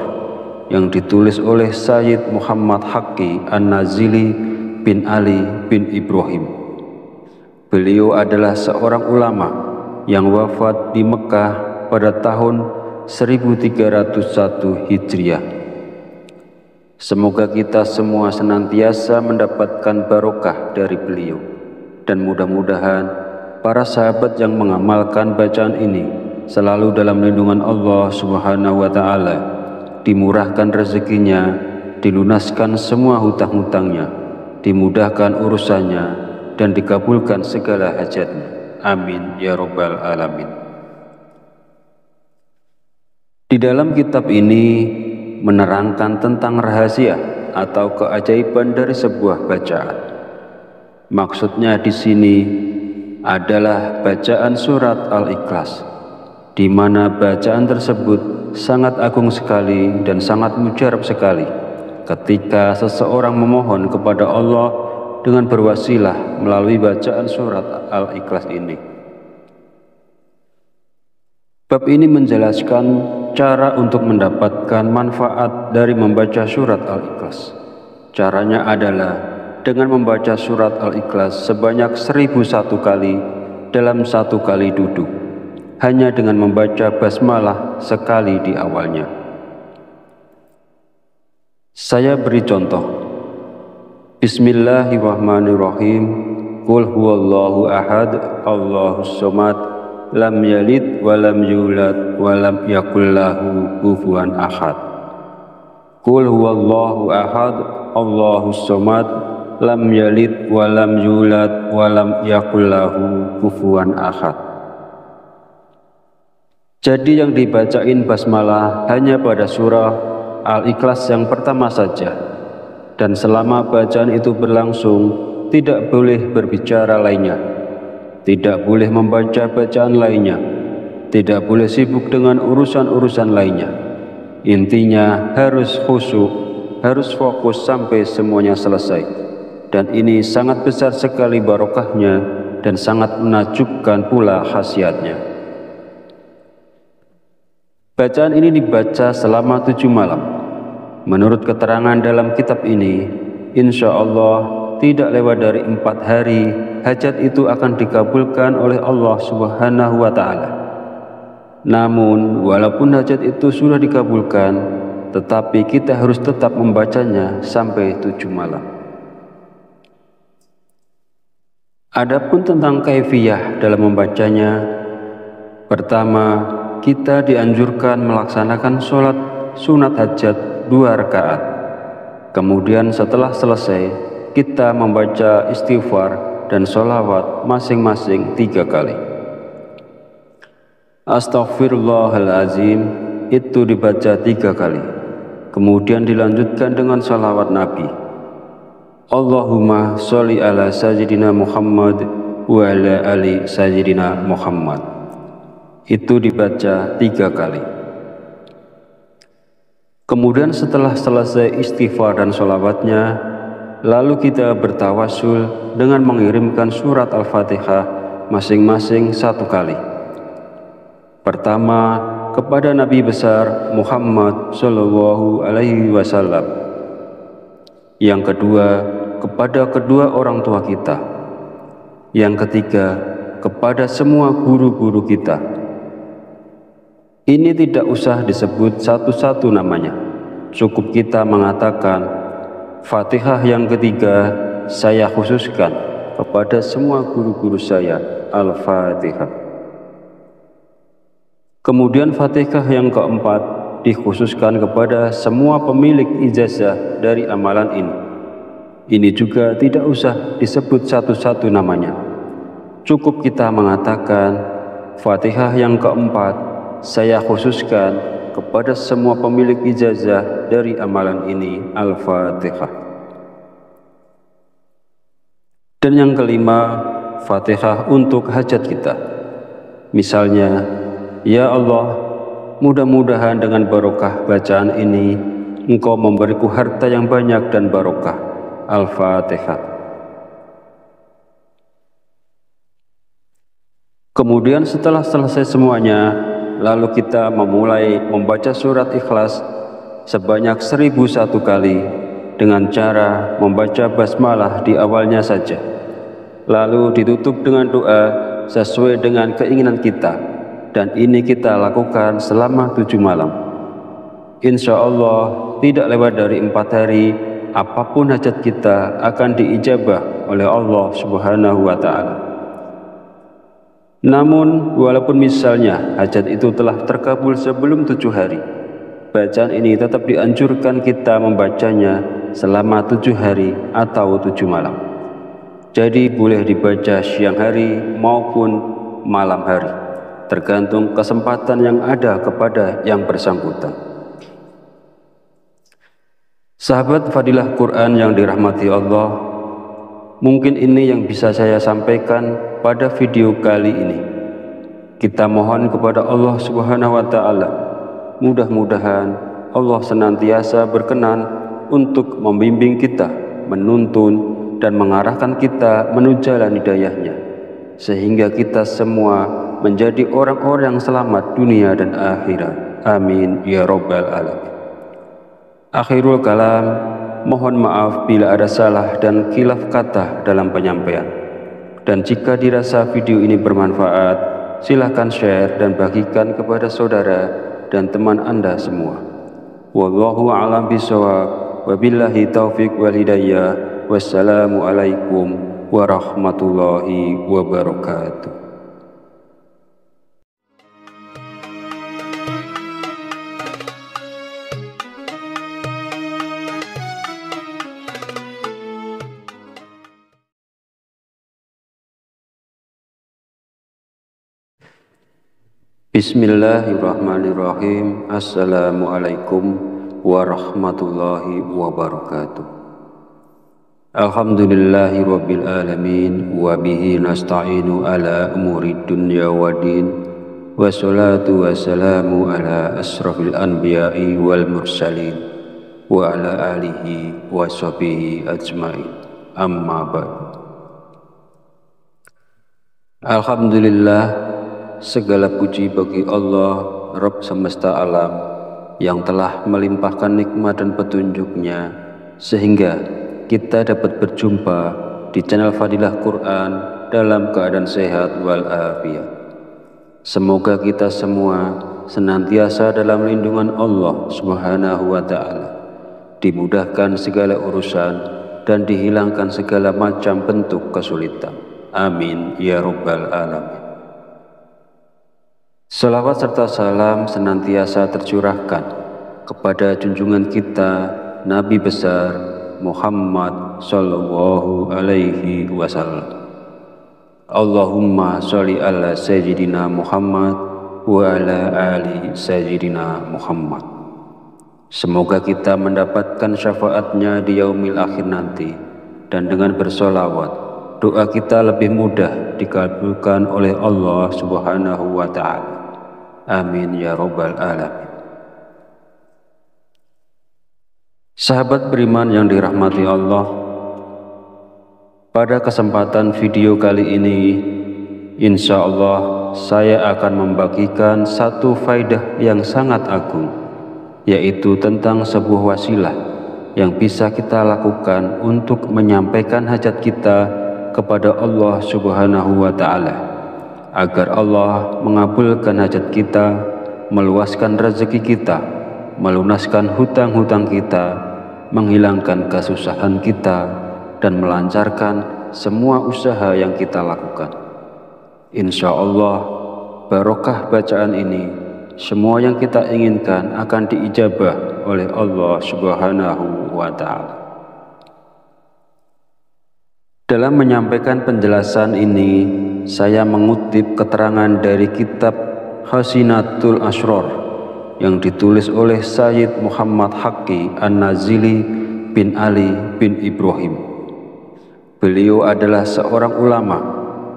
yang ditulis oleh Sayyid Muhammad Haqqi An-Nazili bin Ali bin Ibrahim. Beliau adalah seorang ulama yang wafat di Mekah pada tahun 1301 Hijriah. Semoga kita semua senantiasa mendapatkan barokah dari beliau, dan mudah-mudahan para sahabat yang mengamalkan bacaan ini selalu dalam lindungan Allah Subhanahu wa Ta'ala, dimurahkan rezekinya, dilunaskan semua hutang-hutangnya, dimudahkan urusannya, dan dikabulkan segala hajatnya. Amin ya Rabbal Alamin. Di dalam kitab ini menerangkan tentang rahasia atau keajaiban dari sebuah bacaan. Maksudnya di sini adalah bacaan surat Al-Ikhlas, di mana bacaan tersebut sangat agung sekali dan sangat mujarab sekali ketika seseorang memohon kepada Allah dengan berwasilah melalui bacaan surat Al-Ikhlas ini. Bab ini menjelaskan cara untuk mendapatkan manfaat dari membaca surat Al-Ikhlas. Caranya adalah dengan membaca surat Al-Ikhlas sebanyak 1001 kali dalam satu kali duduk, hanya dengan membaca basmalah sekali di awalnya. Saya beri contoh. Bismillahirrahmanirrahim. Qul huwallahu ahad, Allahus somad, lam yalid walam yulad walam yakul lahu kufuwan ahad. Qul huwallahu ahad, Allahus somad, lam yalid walam yulad walam yakul lahu kufuwan ahad. Jadi yang dibacain basmalah hanya pada surah Al-Ikhlas yang pertama saja, dan selama bacaan itu berlangsung tidak boleh berbicara lainnya, tidak boleh membaca bacaan lainnya, tidak boleh sibuk dengan urusan-urusan lainnya. Intinya harus khusyuk, harus fokus sampai semuanya selesai. Dan ini sangat besar sekali barokahnya dan sangat menakjubkan pula khasiatnya. Bacaan ini dibaca selama 7 malam. Menurut keterangan dalam kitab ini, insya Allah tidak lewat dari 4 hari, hajat itu akan dikabulkan oleh Allah Subhanahu wa Ta'ala. Namun, walaupun hajat itu sudah dikabulkan, tetapi kita harus tetap membacanya sampai 7 malam. Adapun tentang kaifiyah dalam membacanya, pertama, kita dianjurkan melaksanakan sholat sunat hajat 2 rakaat. Kemudian setelah selesai, kita membaca istighfar dan sholawat masing-masing 3 kali. Astaghfirullahalazim itu dibaca 3 kali. Kemudian dilanjutkan dengan sholawat Nabi. Allahumma sholli ala sayyidina Muhammad wa ala ali sayyidina Muhammad. Itu dibaca 3 kali. Kemudian setelah selesai istighfar dan sholawatnya, lalu kita bertawasul dengan mengirimkan surat Al-Fatihah masing-masing 1 kali. Pertama, kepada Nabi besar Muhammad Shallallahu Alaihi Wasallam. Yang kedua, kepada kedua orang tua kita. Yang ketiga, kepada semua guru-guru kita. Ini tidak usah disebut satu-satu namanya. Cukup kita mengatakan, Fatihah yang ketiga saya khususkan kepada semua guru-guru saya, Al-Fatihah. Kemudian Fatihah yang keempat dikhususkan kepada semua pemilik ijazah dari amalan ini. Ini juga tidak usah disebut satu-satu namanya. Cukup kita mengatakan, Fatihah yang keempat saya khususkan kepada semua pemilik ijazah dari amalan ini, Al-Fatihah. Dan yang kelima, Fatihah untuk hajat kita. Misalnya, Ya Allah, mudah-mudahan dengan barokah bacaan ini Engkau memberiku harta yang banyak dan barokah. Al-Fatihah. Kemudian setelah selesai semuanya, lalu kita memulai membaca surat Ikhlas sebanyak 1001 kali dengan cara membaca basmalah di awalnya saja. Lalu ditutup dengan doa sesuai dengan keinginan kita, dan ini kita lakukan selama 7 malam. Insya Allah tidak lewat dari 4 hari, apapun hajat kita akan diijabah oleh Allah Subhanahu wa Ta'ala. Namun walaupun misalnya hajat itu telah terkabul sebelum 7 hari, bacaan ini tetap dianjurkan kita membacanya selama 7 hari atau 7 malam. Jadi boleh dibaca siang hari maupun malam hari, tergantung kesempatan yang ada kepada yang bersangkutan. Sahabat Fadilah Quran yang dirahmati Allah, mungkin ini yang bisa saya sampaikan pada video kali ini. Kita mohon kepada Allah Subhanahu wa Ta'ala, mudah-mudahan Allah senantiasa berkenan untuk membimbing kita, menuntun dan mengarahkan kita menuju jalan hidayahnya, sehingga kita semua menjadi orang-orang yang selamat dunia dan akhirat. Amin ya Rabbal Alamin. Akhirul kalam, mohon maaf bila ada salah dan khilaf kata dalam penyampaian. Dan jika dirasa video ini bermanfaat, silakan share dan bagikan kepada saudara dan teman Anda semua. Wallahu a'lam bishawab, wabillahi taufiq wal hidayah. Wassalamualaikum warahmatullahi wabarakatuh. Bismillahirrahmanirrahim. Assalamualaikum warahmatullahi wabarakatuh. Alhamdulillahi rabbil alamin, wa bihi nasta'inu ala umuri dunya waddin, wassalatu wassalamu ala asrafil anbiya'i wal mursalin, wa ala alihi wa sahbihi ajma'in. Amma ba'd. Alhamdulillah, segala puji bagi Allah, Rabb semesta alam, yang telah melimpahkan nikmat dan petunjuknya sehingga kita dapat berjumpa di channel Fadilah Quran dalam keadaan sehat walafiat. Semoga kita semua senantiasa dalam lindungan Allah Subhanahu wa Ta'ala, dimudahkan segala urusan dan dihilangkan segala macam bentuk kesulitan. Amin ya Rabbal Alamin. Salawat serta salam senantiasa tercurahkan kepada junjungan kita Nabi besar Muhammad sallallahu alaihi wasallam. Allahumma sholli ala sayyidina Muhammad wa ala ali sayyidina Muhammad. Semoga kita mendapatkan syafaatnya di yaumil akhir nanti, dan dengan bersolawat doa kita lebih mudah dikabulkan oleh Allah Subhanahu wa Ta'ala. Amin ya Rabbal Alamin. Sahabat beriman yang dirahmati Allah, pada kesempatan video kali ini, insya Allah saya akan membagikan satu faidah yang sangat agung, yaitu tentang sebuah wasilah yang bisa kita lakukan untuk menyampaikan hajat kita kepada Allah Subhanahu wa Ta'ala, agar Allah mengabulkan hajat kita, meluaskan rezeki kita, melunaskan hutang-hutang kita, menghilangkan kesusahan kita, dan melancarkan semua usaha yang kita lakukan. Insya Allah, barokah bacaan ini, semua yang kita inginkan akan diijabah oleh Allah Subhanahu wa Ta'ala. Dalam menyampaikan penjelasan ini, saya mengutip keterangan dari kitab Hasinatul Asrar yang ditulis oleh Sayyid Muhammad Haqqi An-Nazili bin Ali bin Ibrahim. Beliau adalah seorang ulama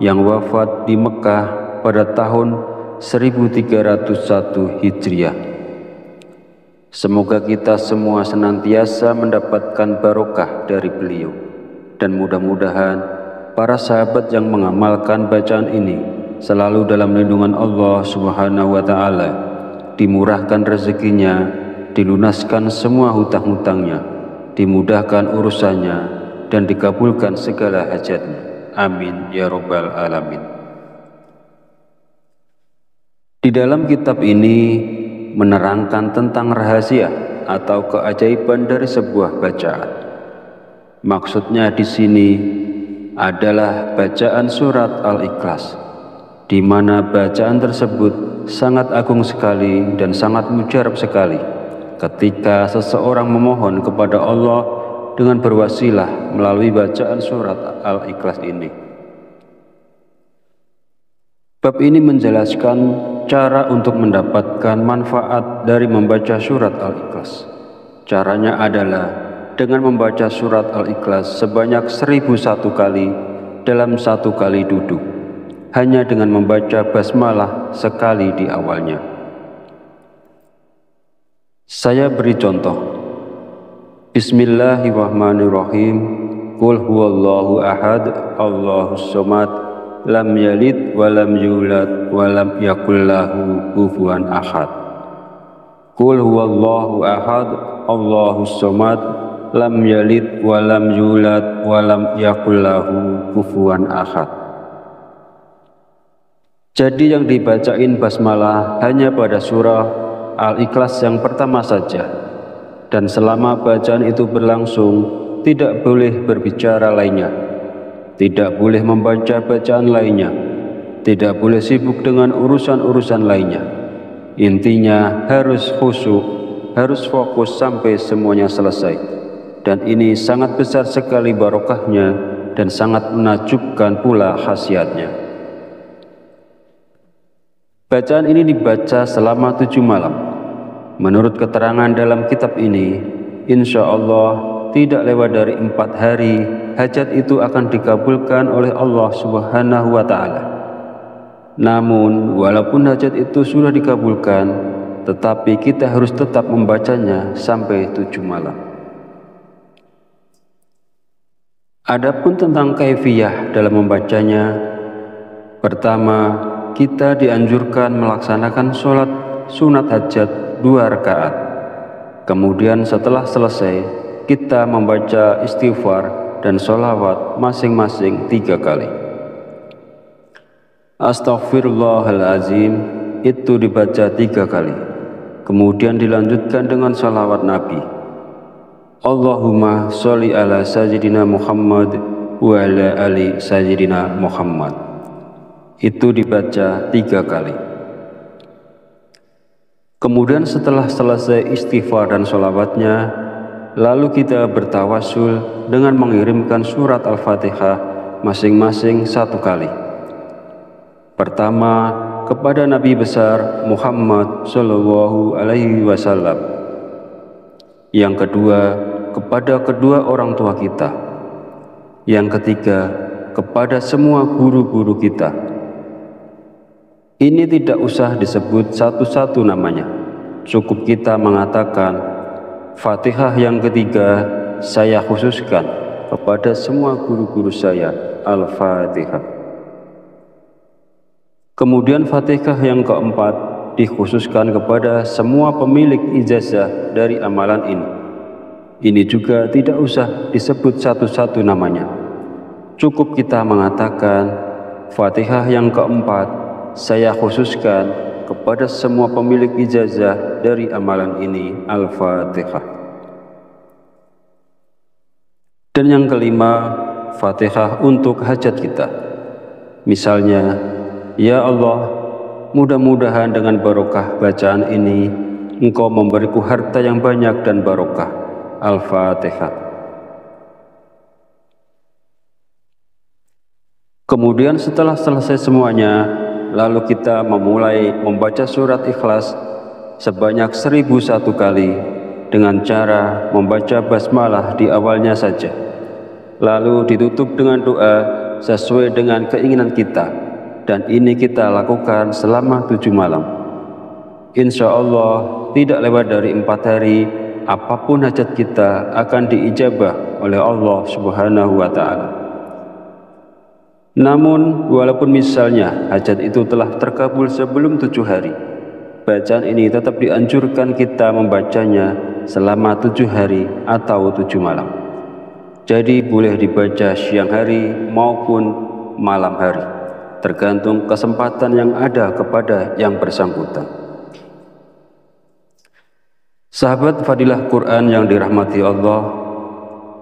yang wafat di Mekah pada tahun 1301 Hijriah. Semoga kita semua senantiasa mendapatkan barokah dari beliau, dan mudah-mudahan para sahabat yang mengamalkan bacaan ini selalu dalam lindungan Allah Subhanahu wa Ta'ala, dimurahkan rezekinya, dilunaskan semua hutang-hutangnya, dimudahkan urusannya, dan dikabulkan segala hajatnya. Amin ya Rabbal Alamin. Di dalam kitab ini menerangkan tentang rahasia atau keajaiban dari sebuah bacaan. Maksudnya di sini adalah bacaan surat Al-Ikhlas, di mana bacaan tersebut sangat agung sekali dan sangat mujarab sekali ketika seseorang memohon kepada Allah dengan berwasilah melalui bacaan surat Al-Ikhlas ini. Bab ini menjelaskan cara untuk mendapatkan manfaat dari membaca surat Al-Ikhlas. Caranya adalah dengan membaca surat Al-Ikhlas sebanyak 1001 kali dalam satu kali duduk, hanya dengan membaca basmalah sekali di awalnya. Saya beri contoh. Bismillahirrahmanirrahim. Qul huwallahu ahad, Allahus somad, lam yalid walam yulad walam yakul lahu kufuwan ahad. Qul huwallahu ahad, Allahus somad, lam yalid walam yulad walam yakul lahu kufuwan ahad. Jadi yang dibacain basmalah hanya pada surah Al-Ikhlas yang pertama saja, dan selama bacaan itu berlangsung tidak boleh berbicara lainnya, tidak boleh membaca bacaan lainnya, tidak boleh sibuk dengan urusan-urusan lainnya. Intinya harus khusyuk, harus fokus sampai semuanya selesai. Dan ini sangat besar sekali barokahnya dan sangat menakjubkan pula khasiatnya. Bacaan ini dibaca selama 7 malam. Menurut keterangan dalam kitab ini, insya Allah tidak lewat dari 4 hari hajat itu akan dikabulkan oleh Allah Subhanahu wa Ta'ala. Namun walaupun hajat itu sudah dikabulkan, tetapi kita harus tetap membacanya sampai 7 malam. Adapun tentang kaifiyah dalam membacanya, pertama, kita dianjurkan melaksanakan sholat sunat hajat 2 rakaat. Kemudian setelah selesai, kita membaca istighfar dan sholawat masing-masing 3 kali. Astaghfirullahalazim itu dibaca 3 kali. Kemudian dilanjutkan dengan sholawat Nabi. Allahumma sholli ala sayyidina Muhammad wa ala ali sayyidina Muhammad. Itu dibaca 3 kali. Kemudian setelah selesai istighfar dan sholawatnya, lalu kita bertawasul dengan mengirimkan surat Al-Fatihah masing-masing 1 kali. Pertama, kepada Nabi besar Muhammad Shallallahu Alaihi Wasallam. Yang kedua, kepada kedua orang tua kita. Yang ketiga, kepada semua guru-guru kita. Ini tidak usah disebut satu-satu namanya. Cukup kita mengatakan, Fatihah yang ketiga saya khususkan kepada semua guru-guru saya, Al-Fatihah. Kemudian Fatihah yang keempat dikhususkan kepada semua pemilik ijazah dari amalan ini. Ini juga tidak usah disebut satu-satu namanya. Cukup kita mengatakan, Fatihah yang keempat saya khususkan kepada semua pemilik ijazah dari amalan ini, Al-Fatihah. Dan yang kelima, Fatihah untuk hajat kita. Misalnya, ya Allah, mudah-mudahan dengan barokah bacaan ini, Engkau memberiku harta yang banyak dan barokah. Al-Fatihah. Kemudian setelah selesai semuanya, lalu kita memulai membaca surat Ikhlas sebanyak 1001 kali dengan cara membaca basmalah di awalnya saja. Lalu ditutup dengan doa sesuai dengan keinginan kita dan ini kita lakukan selama 7 malam. Insya Allah tidak lewat dari 4 hari, apapun hajat kita akan diijabah oleh Allah Subhanahu wa Ta'ala. Namun walaupun misalnya hajat itu telah terkabul sebelum 7 hari, bacaan ini tetap dianjurkan kita membacanya selama 7 hari atau 7 malam. Jadi boleh dibaca siang hari maupun malam hari, tergantung kesempatan yang ada kepada yang bersangkutan. Sahabat Fadilah Quran yang dirahmati Allah,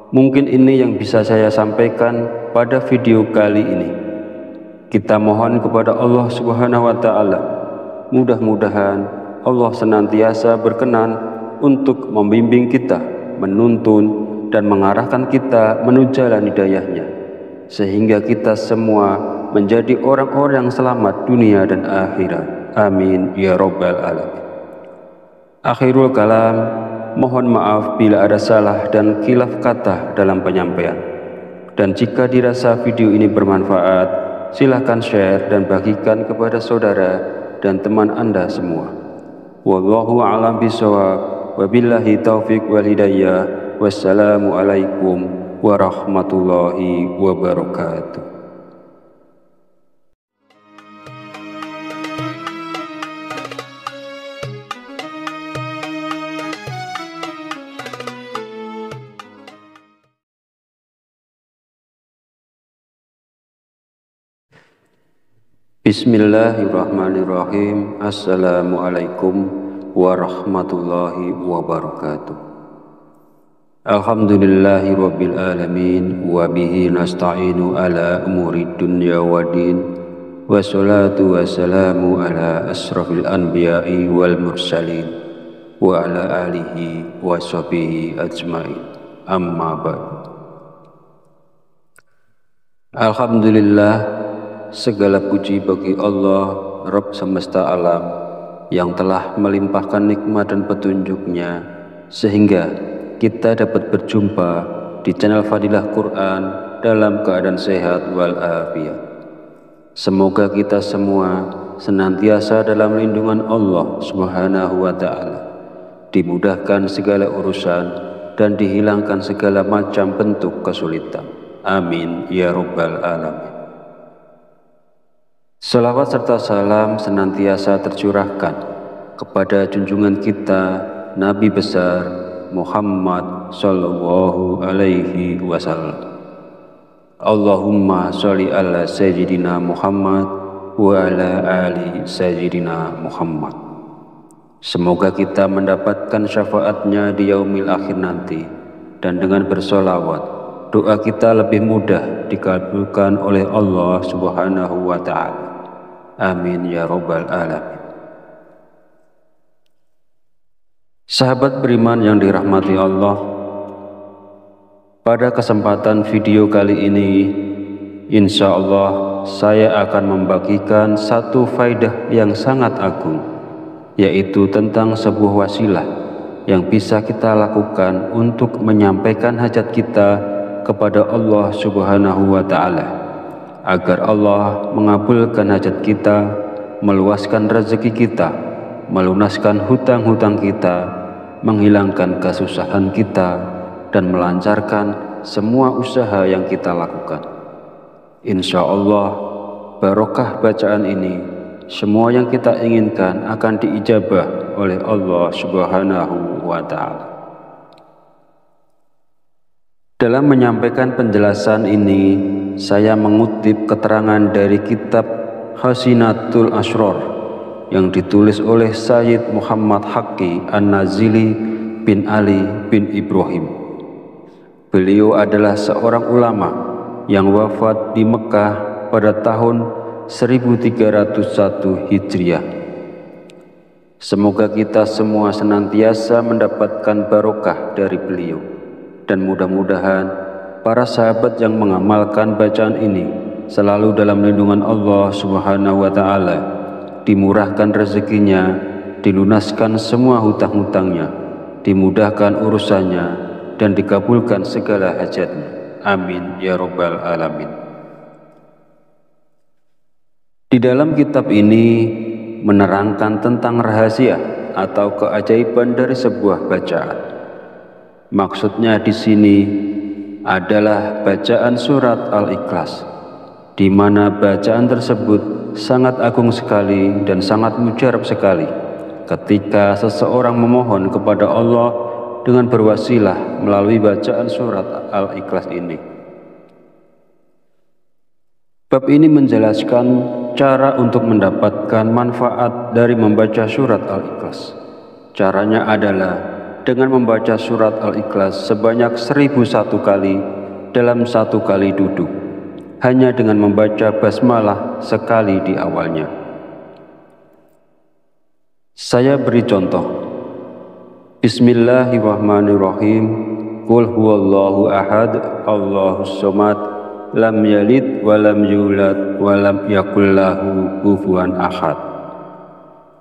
mungkin ini yang bisa saya sampaikan pada video kali ini. Kita mohon kepada Allah Subhanahu wa Ta'ala, mudah-mudahan Allah senantiasa berkenan untuk membimbing kita, menuntun dan mengarahkan kita menuju jalan hidayahnya, sehingga kita semua menjadi orang-orang yang selamat dunia dan akhirat. Amin ya Rabbal Alamin. Akhirul kalam, mohon maaf bila ada salah dan khilaf kata dalam penyampaian. Dan jika dirasa video ini bermanfaat, silahkan share dan bagikan kepada saudara dan teman Anda semua. Wallahu a'lam bishawab, wabillahi taufiq wal hidayah. Wassalamualaikum warahmatullahi wabarakatuh. Bismillahirrahmanirrahim. Assalamualaikum warahmatullahi wabarakatuh. Alhamdulillahi rabbil alamin, wa bihi nasta'inu ala umuri dunya waddin, wassalatu wassalamu ala asrafil anbiya'i wal mursalin, wa ala alihi wa sahbihi ajma'in, amma ba'd. Alhamdulillah, segala puji bagi Allah Rabb semesta alam yang telah melimpahkan nikmat dan petunjuknya sehingga kita dapat berjumpa di channel Fadilah Quran dalam keadaan sehat walafiat. Semoga kita semua senantiasa dalam lindungan Allah Subhanahu wa Ta'ala, dimudahkan segala urusan dan dihilangkan segala macam bentuk kesulitan. Amin ya Rabbal Alamin. Salawat serta salam senantiasa tercurahkan kepada junjungan kita Nabi besar Muhammad sallallahu alaihi wasallam. Allahumma sholli ala sayyidina Muhammad wa ala ali sayyidina Muhammad. Semoga kita mendapatkan syafaatnya di yaumil akhir nanti, dan dengan bersolawat doa kita lebih mudah dikabulkan oleh Allah Subhanahu wa Ta'ala. Amin ya Rabbal Alamin. Sahabat beriman yang dirahmati Allah, pada kesempatan video kali ini, insya Allah saya akan membagikan satu faidah yang sangat agung, yaitu tentang sebuah wasilah yang bisa kita lakukan untuk menyampaikan hajat kita kepada Allah Subhanahu wa Ta'ala, agar Allah mengabulkan hajat kita, meluaskan rezeki kita, melunaskan hutang-hutang kita, menghilangkan kesusahan kita, dan melancarkan semua usaha yang kita lakukan. Insya Allah, barokah bacaan ini, semua yang kita inginkan akan diijabah oleh Allah Subhanahu wa Ta'ala. Dalam menyampaikan penjelasan ini, saya mengutip keterangan dari kitab Hasinatul Asrar yang ditulis oleh Sayyid Muhammad Haqqi An-Nazili bin Ali bin Ibrahim. Beliau adalah seorang ulama yang wafat di Mekah pada tahun 1301 Hijriah. Semoga kita semua senantiasa mendapatkan barokah dari beliau, dan mudah-mudahan para sahabat yang mengamalkan bacaan ini selalu dalam lindungan Allah Subhanahu wa Ta'ala, dimurahkan rezekinya, dilunaskan semua hutang-hutangnya, dimudahkan urusannya, dan dikabulkan segala hajatnya. Amin ya Rabbal Alamin. Di dalam kitab ini menerangkan tentang rahasia atau keajaiban dari sebuah bacaan. Maksudnya di sini adalah bacaan surat Al-Ikhlas, di mana bacaan tersebut sangat agung sekali dan sangat mujarab sekali ketika seseorang memohon kepada Allah dengan berwasilah melalui bacaan surat Al-Ikhlas ini. Bab ini menjelaskan cara untuk mendapatkan manfaat dari membaca surat Al-Ikhlas. Caranya adalah dengan membaca surat Al-Ikhlas sebanyak 1001 kali dalam satu kali duduk, hanya dengan membaca basmalah sekali di awalnya. Saya beri contoh. Bismillahirrahmanirrahim. Qul huwallahu ahad, Allahus somad, lam yalid walam yulad walam yakul lahu kufuwan ahad.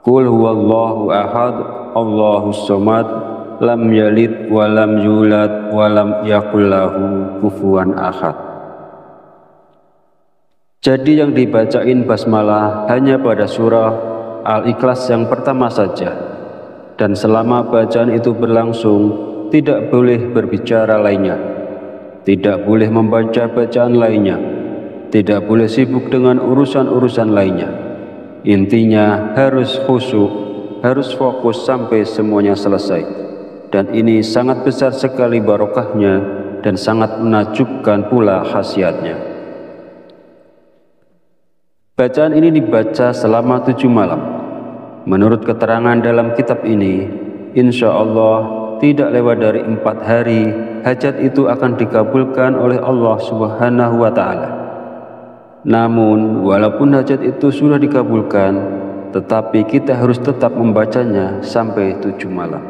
Qul huwallahu ahad, Allahus somad, lam yalid walam yulad walam yakul lahu kufuwan ahad. Jadi yang dibacain basmalah hanya pada surah Al-Ikhlas yang pertama saja, dan selama bacaan itu berlangsung tidak boleh berbicara lainnya, tidak boleh membaca bacaan lainnya, tidak boleh sibuk dengan urusan-urusan lainnya. Intinya harus khusyuk, harus fokus sampai semuanya selesai. Dan ini sangat besar sekali barokahnya dan sangat menakjubkan pula khasiatnya. Bacaan ini dibaca selama 7 malam. Menurut keterangan dalam kitab ini, insya Allah tidak lewat dari 4 hari hajat itu akan dikabulkan oleh Allah Subhanahu wa Ta'ala. Namun, walaupun hajat itu sudah dikabulkan, tetapi kita harus tetap membacanya sampai 7 malam.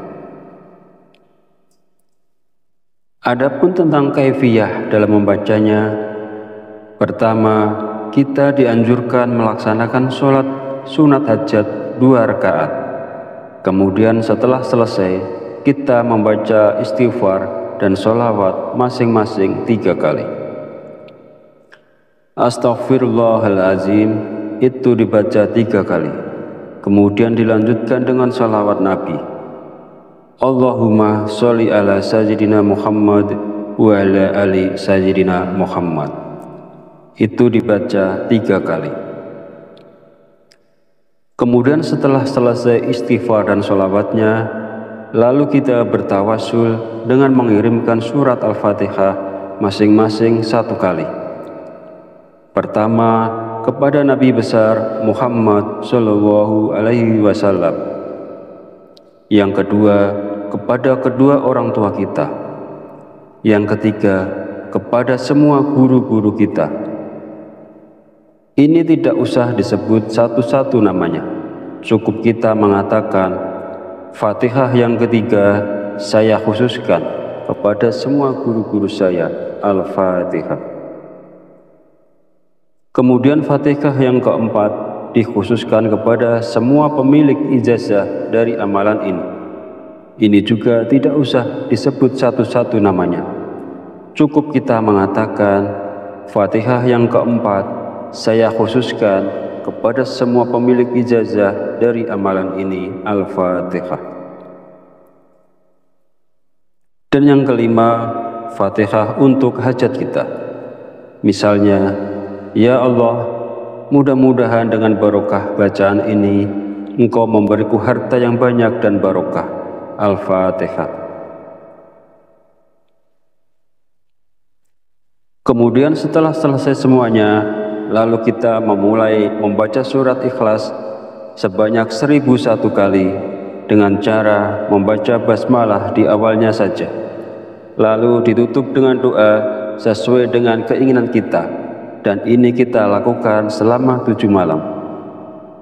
Adapun tentang kaifiyah dalam membacanya, pertama, kita dianjurkan melaksanakan sholat sunat hajat 2 rakaat. Kemudian setelah selesai, kita membaca istighfar dan sholawat masing-masing 3 kali. Astaghfirullahalazim itu dibaca 3 kali. Kemudian dilanjutkan dengan sholawat Nabi. Allahumma sholli ala sayyidina Muhammad wa ala ali sayyidina Muhammad. Itu dibaca 3 kali. Kemudian setelah selesai istighfar dan sholawatnya, lalu kita bertawasul dengan mengirimkan surat Al-Fatihah masing-masing 1 kali. Pertama, kepada Nabi besar Muhammad Shallallahu Alaihi Wasallam. Yang kedua, kepada kedua orang tua kita. Yang ketiga, kepada semua guru-guru kita. Ini tidak usah disebut satu-satu namanya. Cukup kita mengatakan, Fatihah yang ketiga saya khususkan kepada semua guru-guru saya, Al-Fatihah. Kemudian Fatihah yang keempat dikhususkan kepada semua pemilik ijazah dari amalan ini. Ini juga tidak usah disebut satu-satu namanya. Cukup kita mengatakan, Fatihah yang keempat saya khususkan kepada semua pemilik ijazah dari amalan ini, Al-Fatihah. Dan yang kelima, Fatihah untuk hajat kita. Misalnya, ya Allah, mudah-mudahan dengan barokah bacaan ini, Engkau memberiku harta yang banyak dan barokah. Al-Fatihah. Kemudian setelah selesai semuanya, lalu kita memulai membaca surat Ikhlas sebanyak 1001 kali dengan cara membaca basmalah di awalnya saja. Lalu ditutup dengan doa sesuai dengan keinginan kita, dan ini kita lakukan selama 7 malam.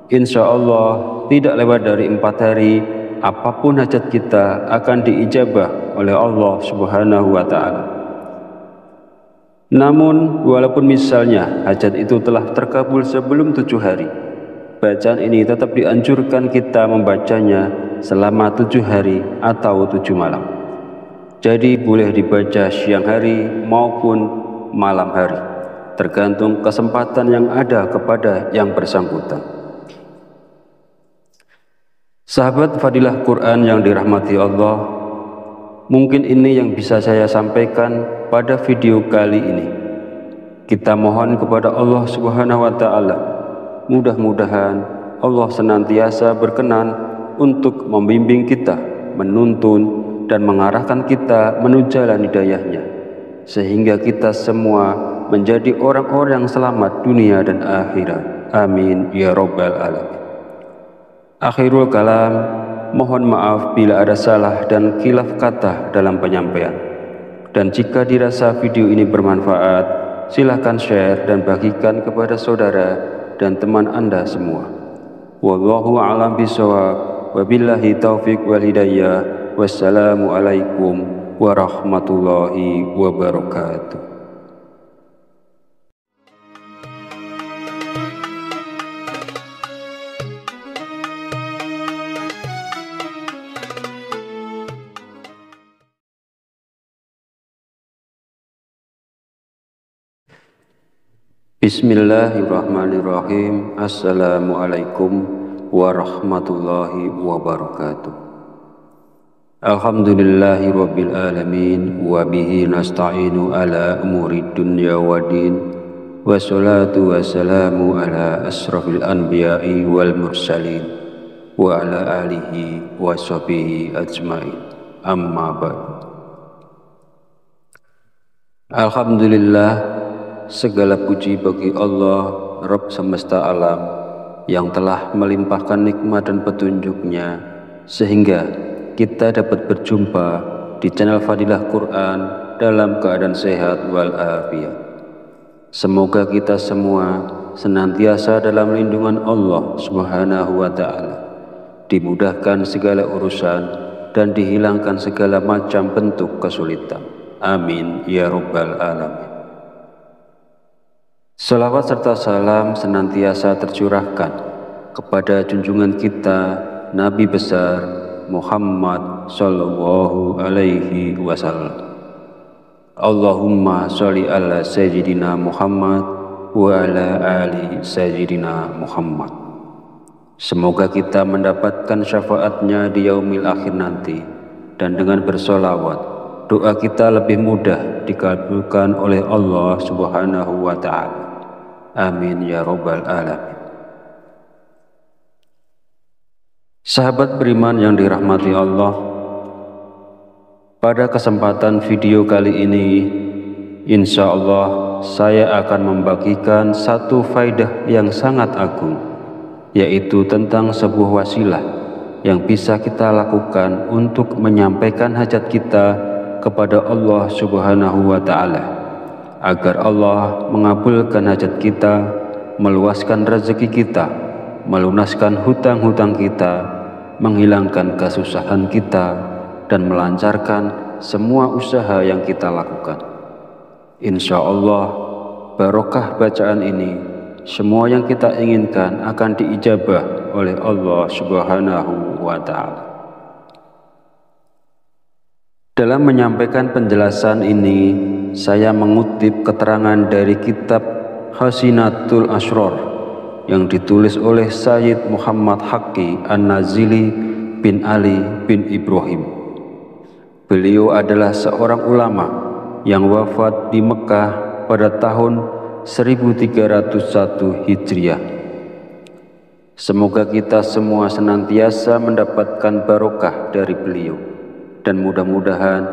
Insya Allah tidak lewat dari 4 hari, apapun hajat kita akan diijabah oleh Allah Subhanahu wa Ta'ala. Namun, walaupun misalnya hajat itu telah terkabul sebelum 7 hari, bacaan ini tetap dianjurkan kita membacanya selama 7 hari atau 7 malam. Jadi boleh dibaca siang hari maupun malam hari. tergantung kesempatan yang ada kepada yang bersangkutan. Sahabat Fadilah Quran yang dirahmati Allah, mungkin ini yang bisa saya sampaikan pada video kali ini. Kita mohon kepada Allah Subhanahu wa Ta'ala, mudah-mudahan Allah senantiasa berkenan untuk membimbing kita, menuntun dan mengarahkan kita menuju jalan hidayahnya, sehingga kita semua menjadi orang-orang yang selamat dunia dan akhirat. Amin ya rabbal alamin. Akhirul kalam, mohon maaf bila ada salah dan khilaf kata dalam penyampaian. Dan jika dirasa video ini bermanfaat, silahkan share dan bagikan kepada saudara dan teman Anda semua. Wallahu a'lam bishawab, wabillahi taufiq wal hidayah. Wassalamualaikum warahmatullahi wabarakatuh. Bismillahirrahmanirrahim. Assalamualaikum warahmatullahi wabarakatuh. Alhamdulillahi rabbil alamin, wa bihi nasta'inu ala umuri dunya waddin, wassalatu wassalamu ala asrafil anbiya'i wal mursalin, wa ala alihi wa sahbihi ajmain, amma ba'd. Alhamdulillah, segala puji bagi Allah, Rabb semesta alam, yang telah melimpahkan nikmat dan petunjuknya, sehingga kita dapat berjumpa di channel Fadilah Quran dalam keadaan sehat walafiat. Semoga kita semua senantiasa dalam lindungan Allah Subhanahu wa Ta'ala, dimudahkan segala urusan dan dihilangkan segala macam bentuk kesulitan. Amin ya rabbal alamin. Salawat serta salam senantiasa tercurahkan kepada junjungan kita Nabi besar Muhammad sallallahu alaihi wasallam. Allahumma sholli ala sayyidina Muhammad wa ala ali sayyidina Muhammad. Semoga kita mendapatkan syafaatnya di yaumil akhir nanti, dan dengan bersolawat doa kita lebih mudah dikabulkan oleh Allah Subhanahu wa Ta'ala. Amin ya rabbal alamin. Sahabat beriman yang dirahmati Allah, pada kesempatan video kali ini, insya Allah saya akan membagikan satu faidah yang sangat agung, yaitu tentang sebuah wasilah yang bisa kita lakukan untuk menyampaikan hajat kita kepada Allah Subhanahu wa Ta'ala, agar Allah mengabulkan hajat kita, meluaskan rezeki kita, melunaskan hutang-hutang kita, menghilangkan kesusahan kita, dan melancarkan semua usaha yang kita lakukan. Insya Allah, barokah bacaan ini, semua yang kita inginkan akan diijabah oleh Allah Subhanahu wa Ta'ala. Dalam menyampaikan penjelasan ini, saya mengutip keterangan dari kitab Hasinatul Asrar yang ditulis oleh Sayyid Muhammad Haqqi An-Nazili bin Ali bin Ibrahim. Beliau adalah seorang ulama yang wafat di Mekah pada tahun 1301 Hijriah. Semoga kita semua senantiasa mendapatkan barokah dari beliau, dan mudah-mudahan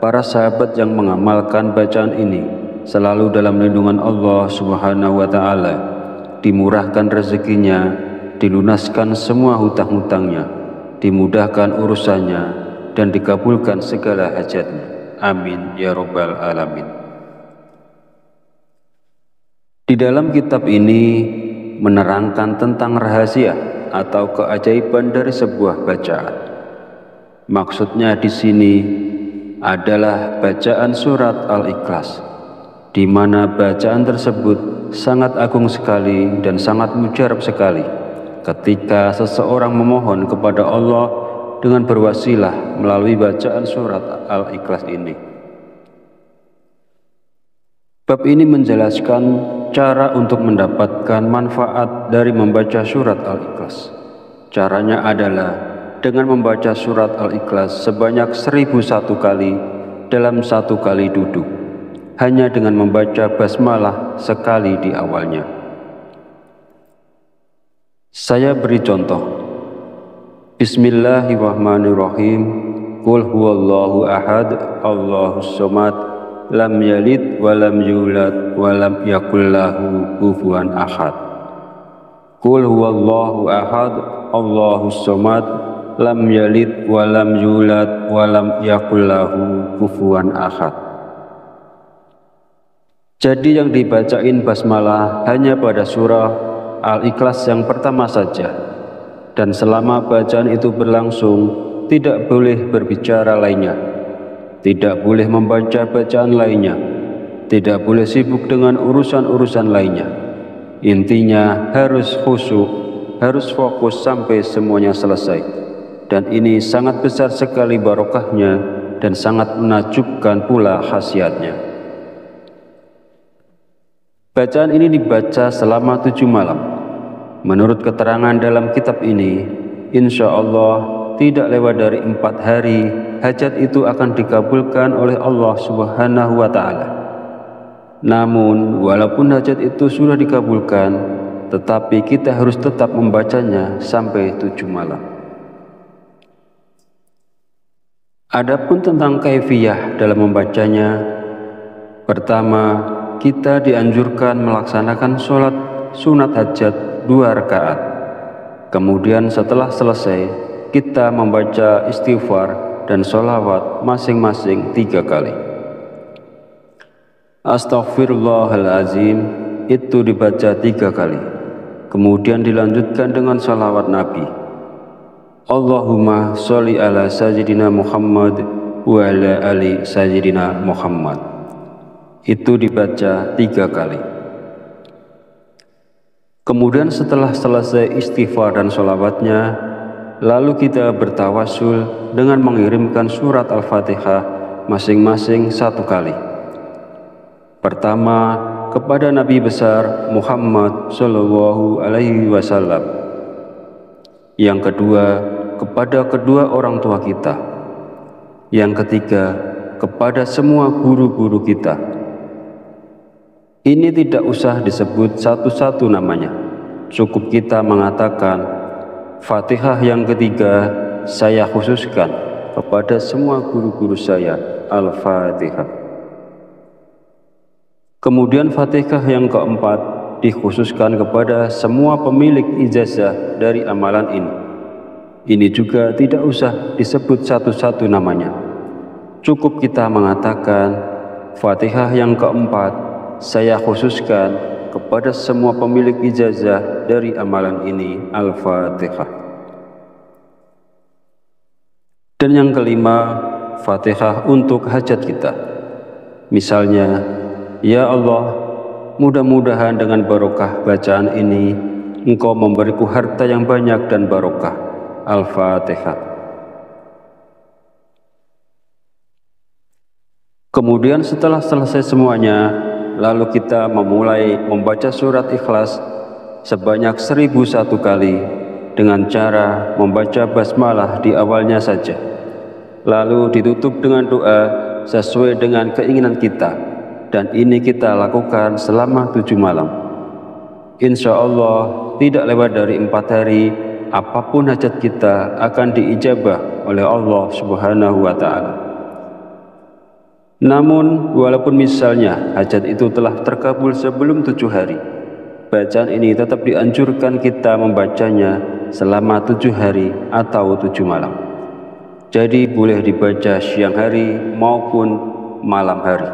para sahabat yang mengamalkan bacaan ini selalu dalam lindungan Allah Subhanahu wa Ta'ala, dimurahkan rezekinya, dilunaskan semua hutang-hutangnya, dimudahkan urusannya, dan dikabulkan segala hajatnya. Amin ya rabbal alamin. Di dalam kitab ini menerangkan tentang rahasia atau keajaiban dari sebuah bacaan. Maksudnya di sini adalah bacaan surat Al-Ikhlas, di mana bacaan tersebut sangat agung sekali dan sangat mujarab sekali ketika seseorang memohon kepada Allah dengan berwasilah melalui bacaan surat Al-Ikhlas ini. Bab ini menjelaskan cara untuk mendapatkan manfaat dari membaca surat Al-Ikhlas. Caranya adalah dengan membaca surat Al-Ikhlas sebanyak 1001 kali dalam satu kali duduk, hanya dengan membaca basmalah sekali di awalnya. Saya beri contoh. Bismillahirrahmanirrahim. Qul huwallahu ahad, Allahus somad, lam yalid walam yulad walam yakul lahu kufuwan ahad. Qul huwallahu ahad, Allahus somad, lam yalid walam yulad walam yakul lahu kufuwan ahad. Jadi yang dibacain basmalah hanya pada surah Al-Ikhlas yang pertama saja, dan selama bacaan itu berlangsung tidak boleh berbicara lainnya, tidak boleh membaca bacaan lainnya, tidak boleh sibuk dengan urusan-urusan lainnya. Intinya harus khusyuk, harus fokus sampai semuanya selesai. Dan ini sangat besar sekali barokahnya dan sangat menakjubkan pula khasiatnya. Bacaan ini dibaca selama 7 malam. Menurut keterangan dalam kitab ini, insya Allah tidak lewat dari 4 hari hajat itu akan dikabulkan oleh Allah Subhanahu wa Ta'ala. Namun walaupun hajat itu sudah dikabulkan, tetapi kita harus tetap membacanya sampai 7 malam. Adapun tentang kaifiyah dalam membacanya, pertama, kita dianjurkan melaksanakan sholat sunat hajat 2 rakaat. Kemudian setelah selesai, kita membaca istighfar dan sholawat masing-masing 3 kali. Astaghfirullahalazim itu dibaca 3 kali. Kemudian dilanjutkan dengan sholawat Nabi. Allahumma sholli ala sayyidina Muhammad wa ala ali sayyidina Muhammad. Itu dibaca 3 kali. Kemudian setelah selesai istighfar dan sholawatnya, lalu kita bertawasul dengan mengirimkan surat Al-Fatihah masing-masing 1 kali. Pertama, kepada Nabi besar Muhammad Shallallahu Alaihi Wasallam. Yang kedua, kepada kedua orang tua kita. Yang ketiga, kepada semua guru-guru kita. Ini tidak usah disebut satu-satu namanya. Cukup kita mengatakan, Fatihah yang ketiga saya khususkan kepada semua guru-guru saya, Al-Fatihah. Kemudian Fatihah yang keempat dikhususkan kepada semua pemilik ijazah dari amalan ini. Ini juga tidak usah disebut satu-satu namanya. Cukup kita mengatakan, Fatihah yang keempat saya khususkan kepada semua pemilik ijazah dari amalan ini, Al-Fatihah. Dan yang kelima, Fatihah untuk hajat kita. Misalnya, ya Allah, mudah-mudahan dengan barokah bacaan ini, Engkau memberiku harta yang banyak dan barokah. Al-Fatihah. Kemudian setelah selesai semuanya, lalu kita memulai membaca surat Ikhlas sebanyak 1001 kali dengan cara membaca basmalah di awalnya saja. Lalu ditutup dengan doa sesuai dengan keinginan kita. Dan ini kita lakukan selama 7 malam. Insya Allah tidak lewat dari 4 hari, apapun hajat kita akan diijabah oleh Allah Subhanahu wa Ta'ala. Namun walaupun misalnya hajat itu telah terkabul sebelum 7 hari, bacaan ini tetap dianjurkan kita membacanya selama 7 hari atau 7 malam. Jadi boleh dibaca siang hari maupun malam hari,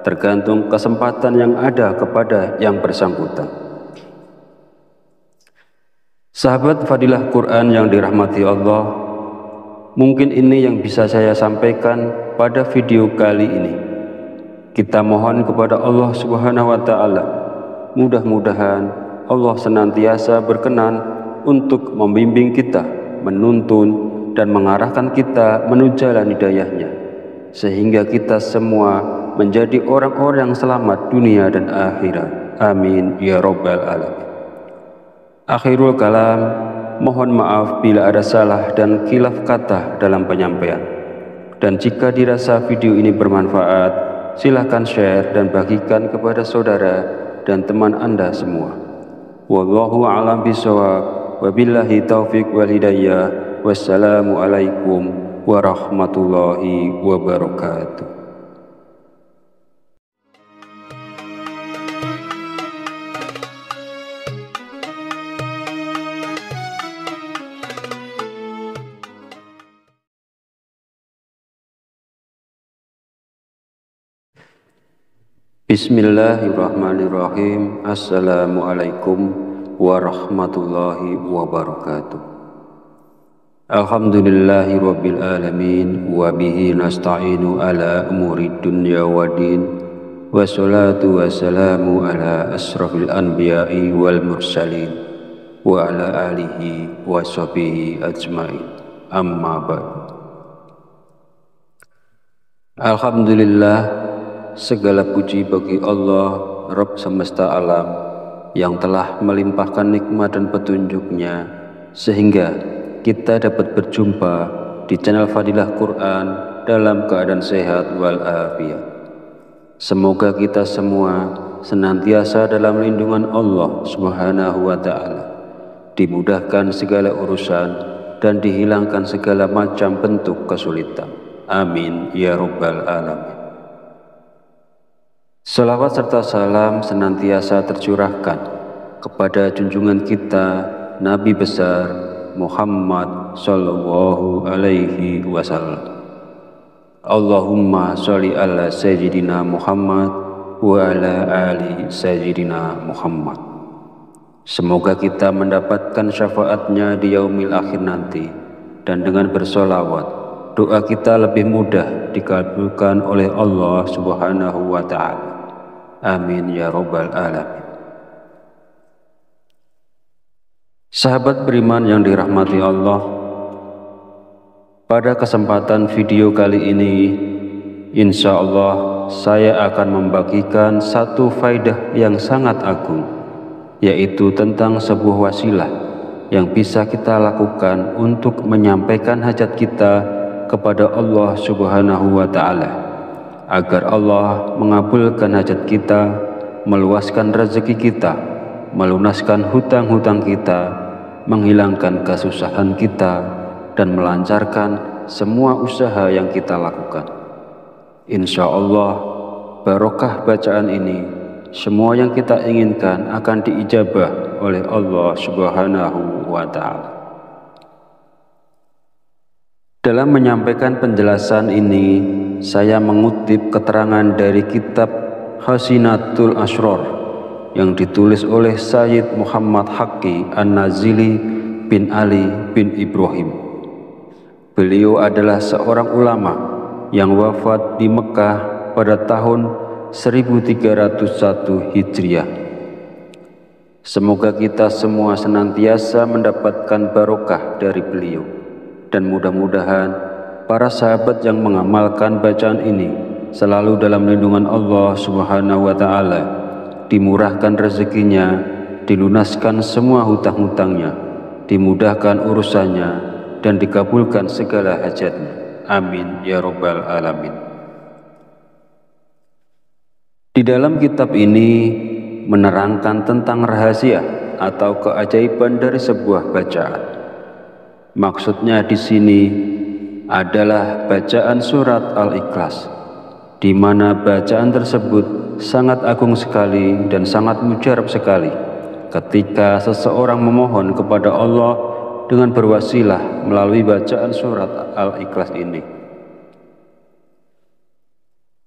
tergantung kesempatan yang ada kepada yang bersangkutan. Sahabat Fadilah Quran yang dirahmati Allah, mungkin ini yang bisa saya sampaikan pada video kali ini. Kita mohon kepada Allah Subhanahu wa Ta'ala, mudah-mudahan Allah senantiasa berkenan untuk membimbing kita, menuntun dan mengarahkan kita menuju jalan hidayahnya, sehingga kita semua menjadi orang-orang yang selamat dunia dan akhirat. Amin ya rabbal alamin. Akhirul kalam, mohon maaf bila ada salah dan khilaf kata dalam penyampaian. Dan jika dirasa video ini bermanfaat, silahkan share dan bagikan kepada saudara dan teman Anda semua. Wallahu a'lam bishawab, wabillahi taufiq wal hidayah. Wassalamualaikum warahmatullahi wabarakatuh. Bismillahirrahmanirrahim. Assalamualaikum warahmatullahi wabarakatuh. Alhamdulillahi rabbil alamin, wa bihi nasta'inu ala umuri dunya waddin, wassalatu wassalamu ala asrafil anbiya'i wal mursalin, wa ala alihi wa sahbihi ajma'in, amma ba'd. Alhamdulillah, segala puji bagi Allah, Rabb semesta alam, yang telah melimpahkan nikmat dan petunjuknya sehingga kita dapat berjumpa di channel Fadilah Quran dalam keadaan sehat walafiat. Semoga kita semua senantiasa dalam lindungan Allah Subhanahu wa Ta'ala, dimudahkan segala urusan dan dihilangkan segala macam bentuk kesulitan. Amin ya rabbal alamin. Salawat serta salam senantiasa tercurahkan kepada junjungan kita Nabi besar Muhammad sallallahu alaihi wasallam. Allahumma sholli ala sayyidina Muhammad wa ala ali sayyidina Muhammad. Semoga kita mendapatkan syafaatnya di yaumil akhir nanti, dan dengan bersolawat doa kita lebih mudah dikabulkan oleh Allah Subhanahu wa Ta'ala. Amin ya rabbal alamin. Sahabat beriman yang dirahmati Allah, pada kesempatan video kali ini, insya Allah saya akan membagikan satu faidah yang sangat agung, yaitu tentang sebuah wasilah yang bisa kita lakukan untuk menyampaikan hajat kita kepada Allah Subhanahu wa Ta'ala, agar Allah mengabulkan hajat kita, meluaskan rezeki kita, melunaskan hutang-hutang kita, menghilangkan kesusahan kita, dan melancarkan semua usaha yang kita lakukan. Insya Allah, barokah bacaan ini, semua yang kita inginkan akan diijabah oleh Allah Subhanahu wa Ta'ala. Dalam menyampaikan penjelasan ini, saya mengutip keterangan dari kitab Hasinatul Asrar yang ditulis oleh Sayyid Muhammad Haqqi An-Nazili bin Ali bin Ibrahim. Beliau adalah seorang ulama yang wafat di Mekah pada tahun 1301 Hijriah. Semoga kita semua senantiasa mendapatkan barokah dari beliau, dan mudah-mudahan para sahabat yang mengamalkan bacaan ini selalu dalam lindungan Allah Subhanahu wa Ta'ala, dimurahkan rezekinya, dilunaskan semua hutang-hutangnya, dimudahkan urusannya, dan dikabulkan segala hajatnya. Amin ya rabbal alamin. Di dalam kitab ini menerangkan tentang rahasia atau keajaiban dari sebuah bacaan. Maksudnya di sini adalah bacaan surat Al-Ikhlas, di mana bacaan tersebut sangat agung sekali dan sangat mujarab sekali ketika seseorang memohon kepada Allah dengan berwasilah melalui bacaan surat Al-Ikhlas ini.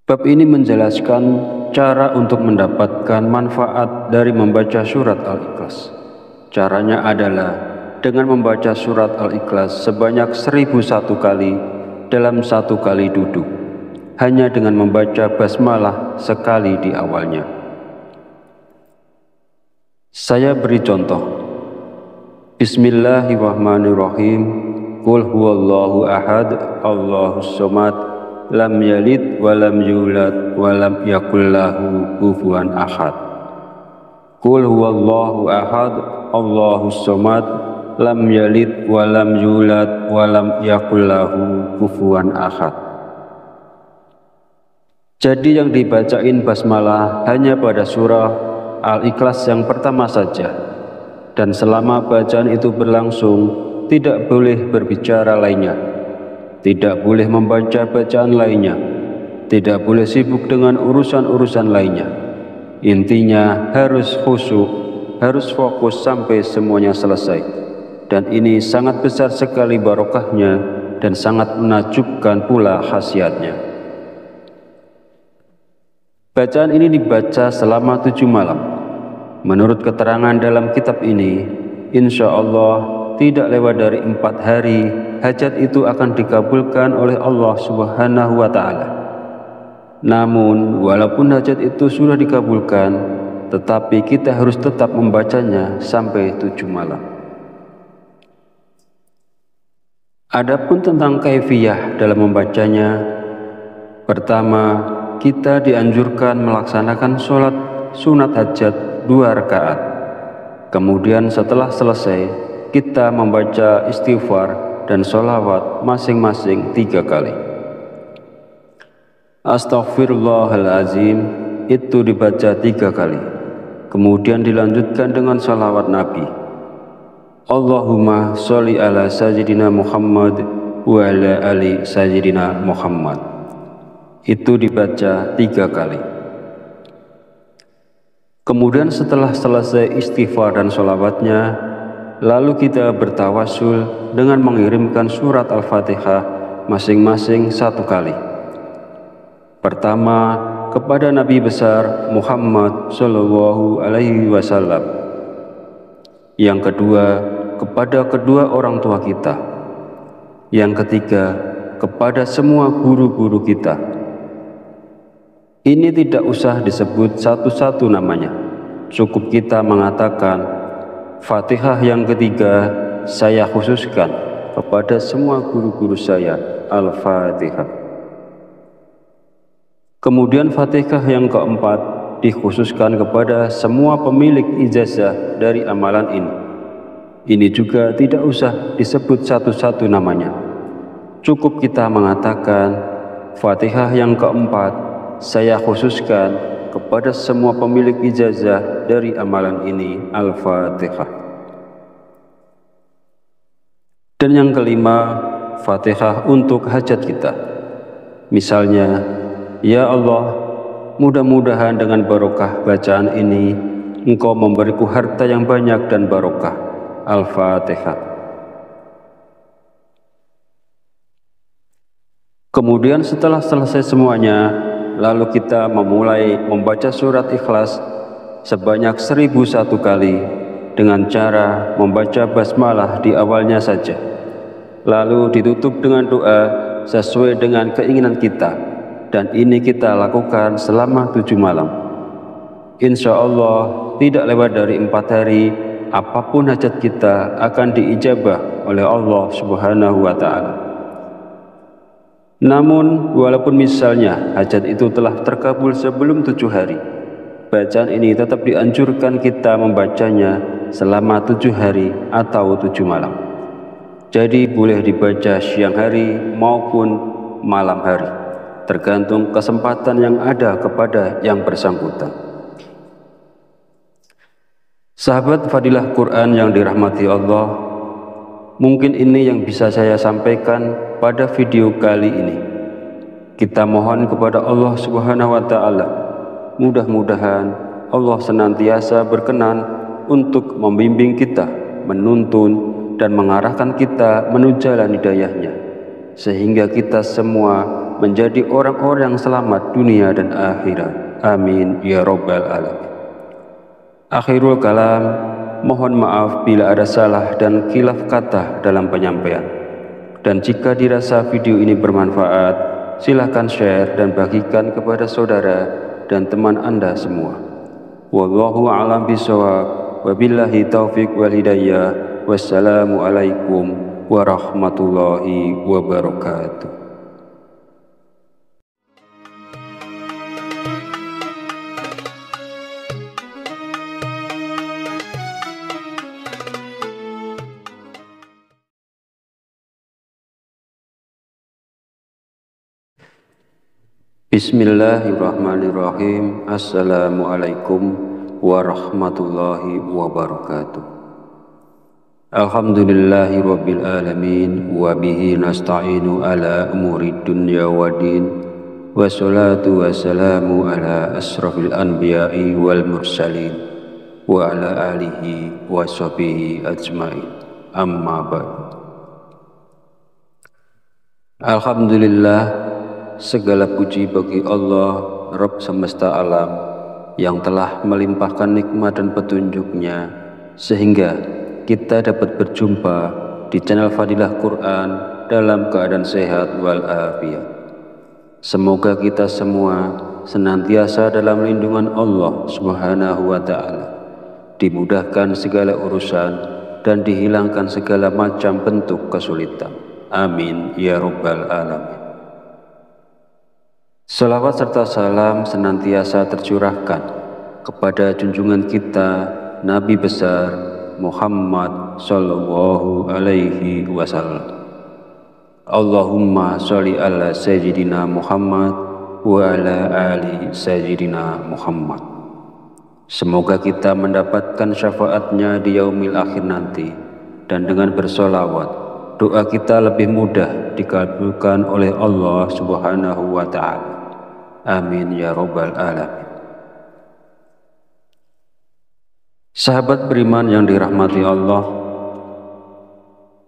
Bab ini menjelaskan cara untuk mendapatkan manfaat dari membaca surat Al-Ikhlas. Caranya adalah dengan membaca surat Al-Ikhlas sebanyak 1001 kali dalam satu kali duduk, hanya dengan membaca basmalah sekali di awalnya. Saya beri contoh. Bismillahirrahmanirrahim. Qul huwallahu ahad, Allahus somad, lam yalid wa lam yulad wa lam yakul lahu kufuwan ahad. Qul huwallahu ahad, Allahus samad, lam yalid wa lam yulad wa lam yakul lahu kufuwan ahad. Jadi yang dibacain basmalah hanya pada surah Al-Ikhlas yang pertama saja, dan selama bacaan itu berlangsung tidak boleh berbicara lainnya, tidak boleh membaca bacaan lainnya, tidak boleh sibuk dengan urusan-urusan lainnya. Intinya harus khusyuk, harus fokus sampai semuanya selesai. Dan ini sangat besar sekali barokahnya dan sangat menakjubkan pula khasiatnya. Bacaan ini dibaca selama 7 malam. Menurut keterangan dalam kitab ini, insya Allah tidak lewat dari 4 hari hajat itu akan dikabulkan oleh Allah Subhanahu wa Ta'ala. Namun walaupun hajat itu sudah dikabulkan, tetapi kita harus tetap membacanya sampai 7 malam. Adapun tentang kaifiyah dalam membacanya, pertama, kita dianjurkan melaksanakan sholat sunat hajat 2 rakaat. Kemudian setelah selesai, kita membaca istighfar dan sholawat masing-masing 3 kali. Astaghfirullahalazim itu dibaca 3 kali. Kemudian dilanjutkan dengan sholawat Nabi. Allahumma sholli ala sayyidina Muhammad wa ala ali sayyidina Muhammad. Itu dibaca 3 kali. Kemudian setelah selesai istighfar dan sholawatnya, lalu kita bertawasul dengan mengirimkan surat Al-Fatihah masing-masing 1 kali. Pertama, kepada Nabi besar Muhammad Shallallahu Alaihi Wasallam. Yang kedua, kepada kedua orang tua kita. Yang ketiga, kepada semua guru-guru kita. Ini tidak usah disebut satu-satu namanya. Cukup kita mengatakan, Fatihah yang ketiga saya khususkan kepada semua guru-guru saya, Al-Fatihah. Kemudian Fatihah yang keempat dikhususkan kepada semua pemilik ijazah dari amalan ini. Ini juga tidak usah disebut satu-satu namanya. Cukup kita mengatakan, Fatihah yang keempat saya khususkan kepada semua pemilik ijazah dari amalan ini, Al-Fatihah. Dan yang kelima, Fatihah untuk hajat kita. Misalnya, ya Allah, mudah-mudahan dengan barokah bacaan ini, Engkau memberiku harta yang banyak dan barokah. Al-Fatihah. Kemudian setelah selesai semuanya, lalu kita memulai membaca surat Ikhlas sebanyak 1001 kali dengan cara membaca basmalah di awalnya saja. Lalu ditutup dengan doa sesuai dengan keinginan kita, dan ini kita lakukan selama 7 malam. Insya Allah tidak lewat dari 4 hari, apapun hajat kita akan diijabah oleh Allah Subhanahu wa Ta'ala. Namun walaupun misalnya hajat itu telah terkabul sebelum 7 hari, bacaan ini tetap dianjurkan kita membacanya selama 7 hari atau 7 malam. Jadi boleh dibaca siang hari maupun malam hari, tergantung kesempatan yang ada kepada yang bersangkutan. Sahabat Fadilah Quran yang dirahmati Allah, mungkin ini yang bisa saya sampaikan pada video kali ini. Kita mohon kepada Allah Subhanahu wa Ta'ala, mudah-mudahan Allah senantiasa berkenan untuk membimbing kita, menuntun dan mengarahkan kita menuju jalan hidayahnya, sehingga kita semua menjadi orang-orang yang selamat dunia dan akhirat. Amin ya Rabbal Alamin. Akhirul kalam, mohon maaf bila ada salah dan khilaf kata dalam penyampaian. Dan jika dirasa video ini bermanfaat, silakan share dan bagikan kepada saudara dan teman Anda semua. Wallahu a'lam bishawab, wabillahi taufiq wal hidayah. Wassalamualaikum warahmatullahi wabarakatuh. Bismillahirrahmanirrahim. Assalamualaikum warahmatullahi wabarakatuh. Alhamdulillahi rabbil alamin, wa bihi nasta'inu ala umurid dunya waddin, wassalatu wassalamu ala asrafil anbiya'i wal mursalin, wa ala alihi wa sahbihi ajma'in, amma ba'd. Alhamdulillah, segala puji bagi Allah, Rabb semesta alam, yang telah melimpahkan nikmat dan petunjuknya sehingga kita dapat berjumpa di channel Fadilah Quran dalam keadaan sehat walafiat. Semoga kita semua senantiasa dalam lindungan Allah Subhanahu wa Ta'ala, dimudahkan segala urusan dan dihilangkan segala macam bentuk kesulitan. Amin ya Rabbal Alamin. Salawat serta salam senantiasa tercurahkan kepada junjungan kita Nabi besar Muhammad sallallahu alaihi wasallam. Allahumma sholli ala sayyidina Muhammad wa ala ali sayyidina Muhammad. Semoga kita mendapatkan syafaatnya di yaumil akhir nanti, dan dengan bersolawat doa kita lebih mudah dikabulkan oleh Allah Subhanahu wa Ta'ala. Amin ya Rabbal Alamin. Sahabat beriman yang dirahmati Allah,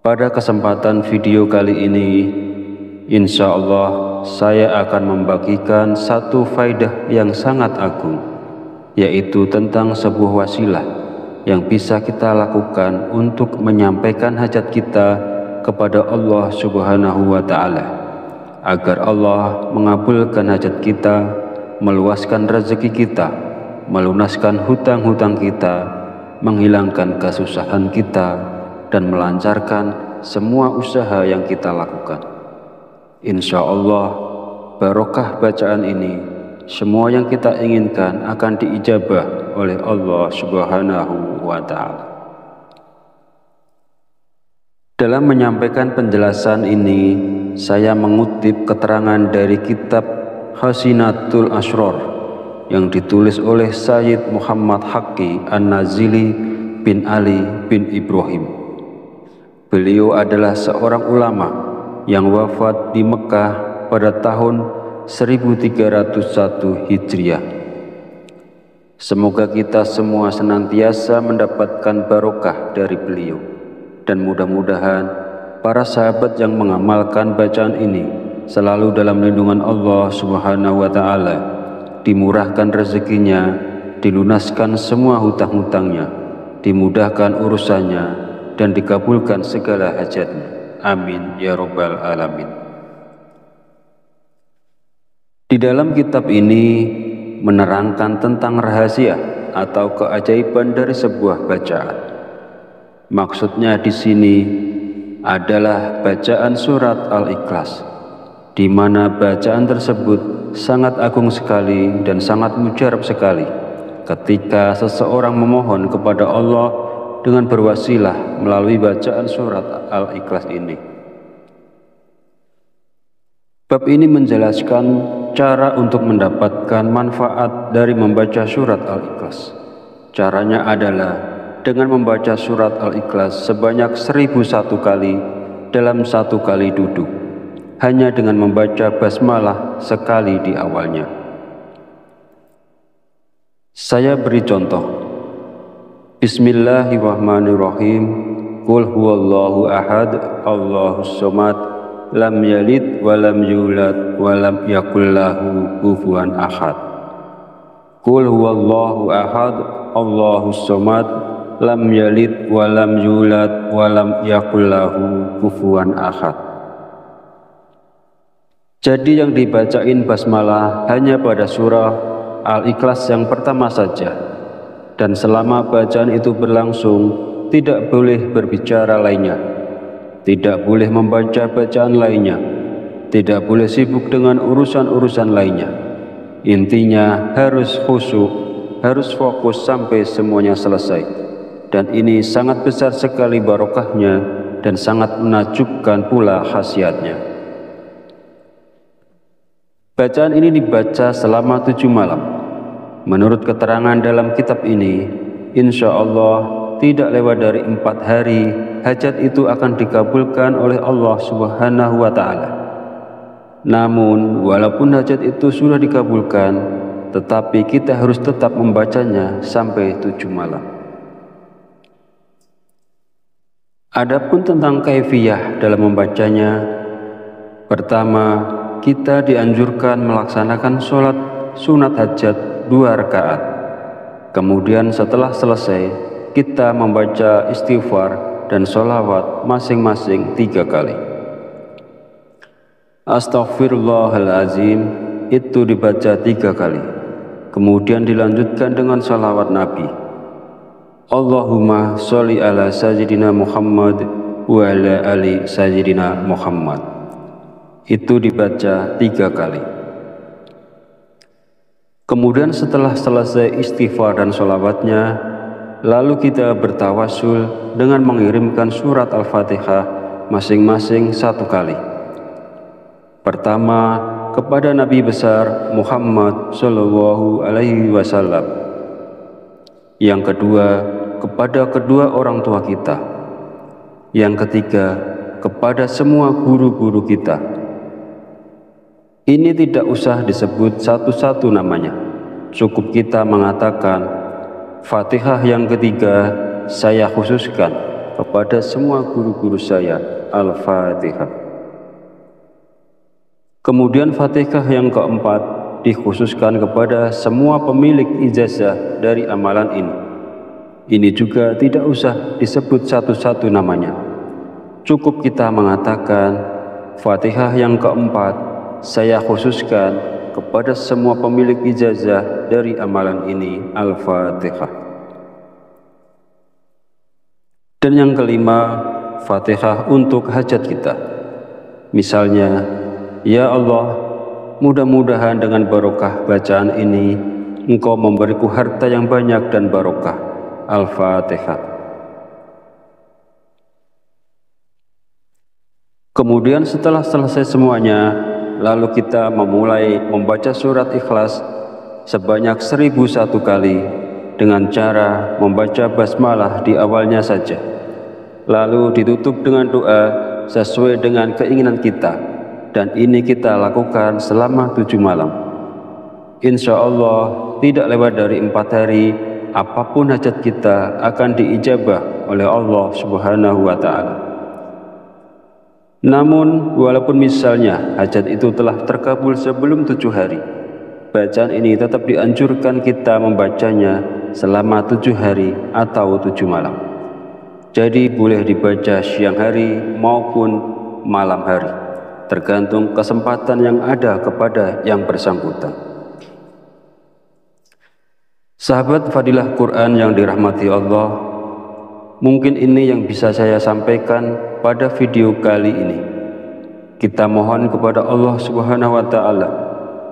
pada kesempatan video kali ini, insya Allah saya akan membagikan satu faidah yang sangat agung, yaitu tentang sebuah wasilah yang bisa kita lakukan untuk menyampaikan hajat kita kepada Allah Subhanahu wa Ta'ala, agar Allah mengabulkan hajat kita, meluaskan rezeki kita, melunaskan hutang-hutang kita, menghilangkan kesusahan kita, dan melancarkan semua usaha yang kita lakukan. Insya Allah, barokah bacaan ini, semua yang kita inginkan akan diijabah oleh Allah Subhanahu wa Ta'ala. Dalam menyampaikan penjelasan ini, saya mengutip keterangan dari kitab Hasinatul Asrar yang ditulis oleh Sayyid Muhammad Haqqi An-Nazili bin Ali bin Ibrahim. Beliau adalah seorang ulama yang wafat di Mekah pada tahun 1301 Hijriah. Semoga kita semua senantiasa mendapatkan barokah dari beliau, dan mudah-mudahan para sahabat yang mengamalkan bacaan ini selalu dalam lindungan Allah Subhanahu wa Ta'ala, dimurahkan rezekinya, dilunaskan semua hutang-hutangnya, dimudahkan urusannya, dan dikabulkan segala hajatnya. Amin ya Rabbal Alamin. Di dalam kitab ini menerangkan tentang rahasia atau keajaiban dari sebuah bacaan. Maksudnya di sini adalah bacaan surat Al-Ikhlas, di mana bacaan tersebut sangat agung sekali dan sangat mujarab sekali ketika seseorang memohon kepada Allah dengan berwasilah melalui bacaan surat Al-Ikhlas ini. Bab ini menjelaskan cara untuk mendapatkan manfaat dari membaca surat Al-Ikhlas. Caranya adalah dengan membaca surat Al-Ikhlas sebanyak 1001 kali dalam satu kali duduk, hanya dengan membaca basmalah sekali di awalnya. Saya beri contoh. Bismillahirrahmanirrahim. Qul huwallahu ahad, Allahus somad, lam yalid wa lam yulad wa lam yakul lahu kufuwan ahad. Qul huwallahu ahad, Allahus somad, lam yalid wa lam yulad wa lam yakul lahu kufuwan ahad. Jadi yang dibacain basmalah hanya pada surah Al-Ikhlas yang pertama saja, dan selama bacaan itu berlangsung tidak boleh berbicara lainnya, tidak boleh membaca bacaan lainnya, tidak boleh sibuk dengan urusan-urusan lainnya. Intinya harus khusyuk, harus fokus sampai semuanya selesai. Dan ini sangat besar sekali barokahnya dan sangat menakjubkan pula khasiatnya. Bacaan ini dibaca selama 7 malam. Menurut keterangan dalam kitab ini, insya Allah tidak lewat dari 4 hari, hajat itu akan dikabulkan oleh Allah Subhanahu wa Ta'ala. Namun, walaupun hajat itu sudah dikabulkan, tetapi kita harus tetap membacanya sampai 7 malam. Adapun tentang kaifiyah dalam membacanya, pertama, kita dianjurkan melaksanakan sholat sunat hajat 2 rakaat. Kemudian setelah selesai, kita membaca istighfar dan sholawat masing-masing 3 kali. Astaghfirullahalazim itu dibaca 3 kali. Kemudian dilanjutkan dengan sholawat Nabi. Allahumma sholli ala sayyidina Muhammad wa ala ali sayyidina Muhammad. Itu dibaca 3 kali. Kemudian setelah selesai istighfar dan sholawatnya, lalu kita bertawasul dengan mengirimkan surat Al-Fatihah masing-masing 1 kali. Pertama, kepada Nabi besar Muhammad Shallallahu Alaihi Wasallam. Yang kedua, kepada kedua orang tua kita. Yang ketiga, kepada semua guru-guru kita. Ini tidak usah disebut satu-satu namanya. Cukup kita mengatakan, Fatihah yang ketiga saya khususkan kepada semua guru-guru saya, Al-Fatihah. Kemudian Fatihah yang keempat dikhususkan kepada semua pemilik ijazah dari amalan ini. Ini juga tidak usah disebut satu-satu namanya. Cukup kita mengatakan, Fatihah yang keempat saya khususkan kepada semua pemilik ijazah dari amalan ini, Al-Fatihah. Dan yang kelima, Fatihah untuk hajat kita. Misalnya, ya Allah, mudah-mudahan dengan barokah bacaan ini, Engkau memberiku harta yang banyak dan barokah. Al-Fatihah. Kemudian setelah selesai semuanya, lalu kita memulai membaca surat Ikhlas sebanyak 1001 kali dengan cara membaca basmalah di awalnya saja. Lalu ditutup dengan doa sesuai dengan keinginan kita, dan ini kita lakukan selama 7 malam. Insya Allah tidak lewat dari 4 hari, apapun hajat kita akan diijabah oleh Allah Subhanahu wa Ta'ala. Namun, walaupun misalnya hajat itu telah terkabul sebelum 7 hari, bacaan ini tetap dianjurkan kita membacanya selama 7 hari atau 7 malam. Jadi boleh dibaca siang hari maupun malam hari, tergantung kesempatan yang ada kepada yang bersangkutan. Sahabat Fadilah Quran yang dirahmati Allah, mungkin ini yang bisa saya sampaikan pada video kali ini. Kita mohon kepada Allah Subhanahu wa Ta'ala,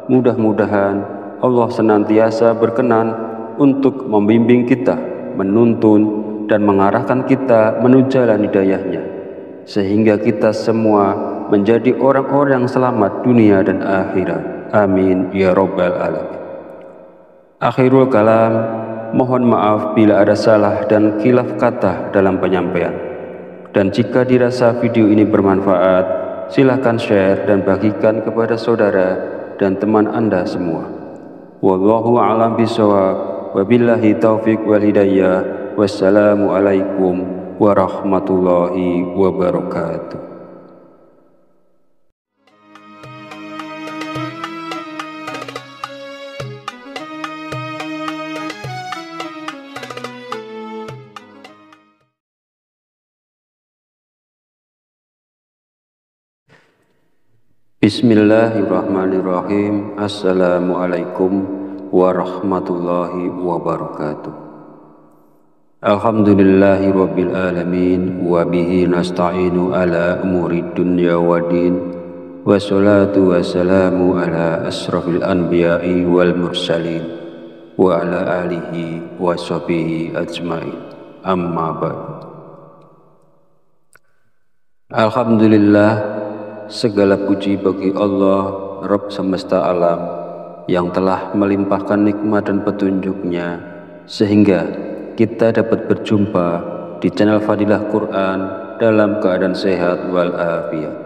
mudah-mudahan Allah senantiasa berkenan untuk membimbing kita, menuntun dan mengarahkan kita menuju jalan hidayahnya, sehingga kita semua menjadi orang-orang yang selamat dunia dan akhirat. Amin ya Rabbal Alamin. Akhirul kalam, mohon maaf bila ada salah dan khilaf kata dalam penyampaian. Dan jika dirasa video ini bermanfaat, silakan share dan bagikan kepada saudara dan teman Anda semua. Wallahu a'lam bishawab, wabillahi taufiq wal hidayah. Wassalamualaikum warahmatullahi wabarakatuh. Bismillahirrahmanirrahim. Assalamualaikum warahmatullahi wabarakatuh. Alhamdulillahi rabbil alamin, wa bihi nasta'inu ala umuri dunya waddin, wassalatu wassalamu ala asrafil anbiya'i wal mursalin, wa ala alihi wa sahbihi ajma'in. Amma ba'd. Alhamdulillah, segala puji bagi Allah Rabb semesta alam, yang telah melimpahkan nikmat dan petunjuk-Nya sehingga kita dapat berjumpa di channel Fadilah Quran dalam keadaan sehat walafiat.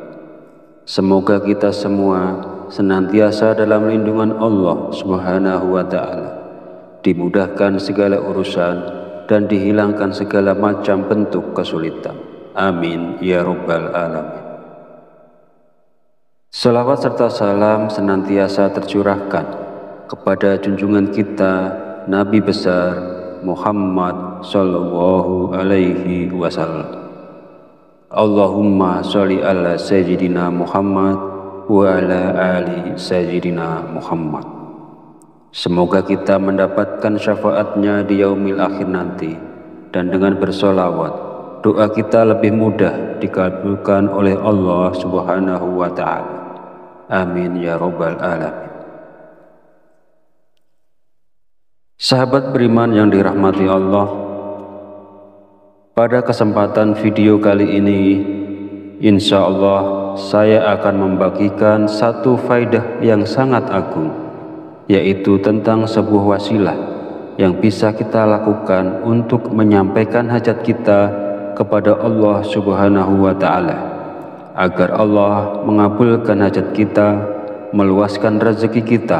Semoga kita semua senantiasa dalam lindungan Allah Subhanahu wa Ta'ala, dimudahkan segala urusan dan dihilangkan segala macam bentuk kesulitan. Amin ya Rabbal Alamin. Salawat serta salam senantiasa tercurahkan kepada junjungan kita Nabi besar Muhammad sallallahu alaihi wasallam. Allahumma sholli ala sayyidina Muhammad wa ala ali sayyidina Muhammad. Semoga kita mendapatkan syafaatnya di yaumil akhir nanti, dan dengan bersolawat doa kita lebih mudah dikabulkan oleh Allah Subhanahu wa Ta'ala. Amin ya Rabbal Alamin. Sahabat beriman yang dirahmati Allah, pada kesempatan video kali ini, insya Allah saya akan membagikan satu faidah yang sangat agung, yaitu tentang sebuah wasilah yang bisa kita lakukan untuk menyampaikan hajat kita kepada Allah Subhanahu wa Ta'ala, agar Allah mengabulkan hajat kita, meluaskan rezeki kita,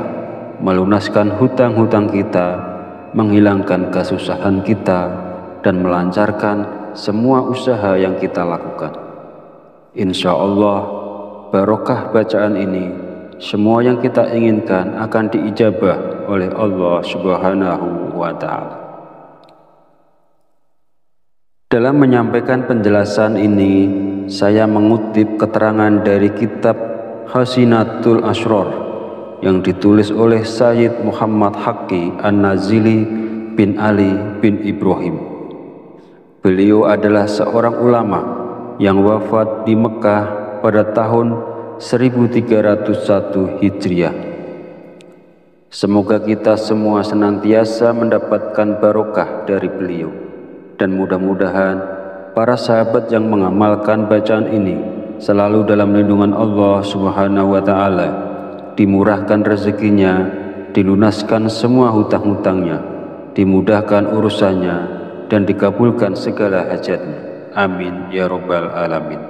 melunaskan hutang-hutang kita, menghilangkan kesusahan kita, dan melancarkan semua usaha yang kita lakukan. Insya Allah, barokah bacaan ini, semua yang kita inginkan akan diijabah oleh Allah Subhanahu wa Ta'ala. Dalam menyampaikan penjelasan ini, saya mengutip keterangan dari kitab Hasinatul Asrar yang ditulis oleh Sayyid Muhammad Haqqi An-Nazili bin Ali bin Ibrahim. Beliau adalah seorang ulama yang wafat di Mekah pada tahun 1301 Hijriah. Semoga kita semua senantiasa mendapatkan barokah dari beliau, dan mudah-mudahan para sahabat yang mengamalkan bacaan ini selalu dalam lindungan Allah Subhanahu wa Ta'ala, dimurahkan rezekinya, dilunaskan semua hutang-hutangnya, dimudahkan urusannya, dan dikabulkan segala hajatnya. Amin ya Rabbal Alamin.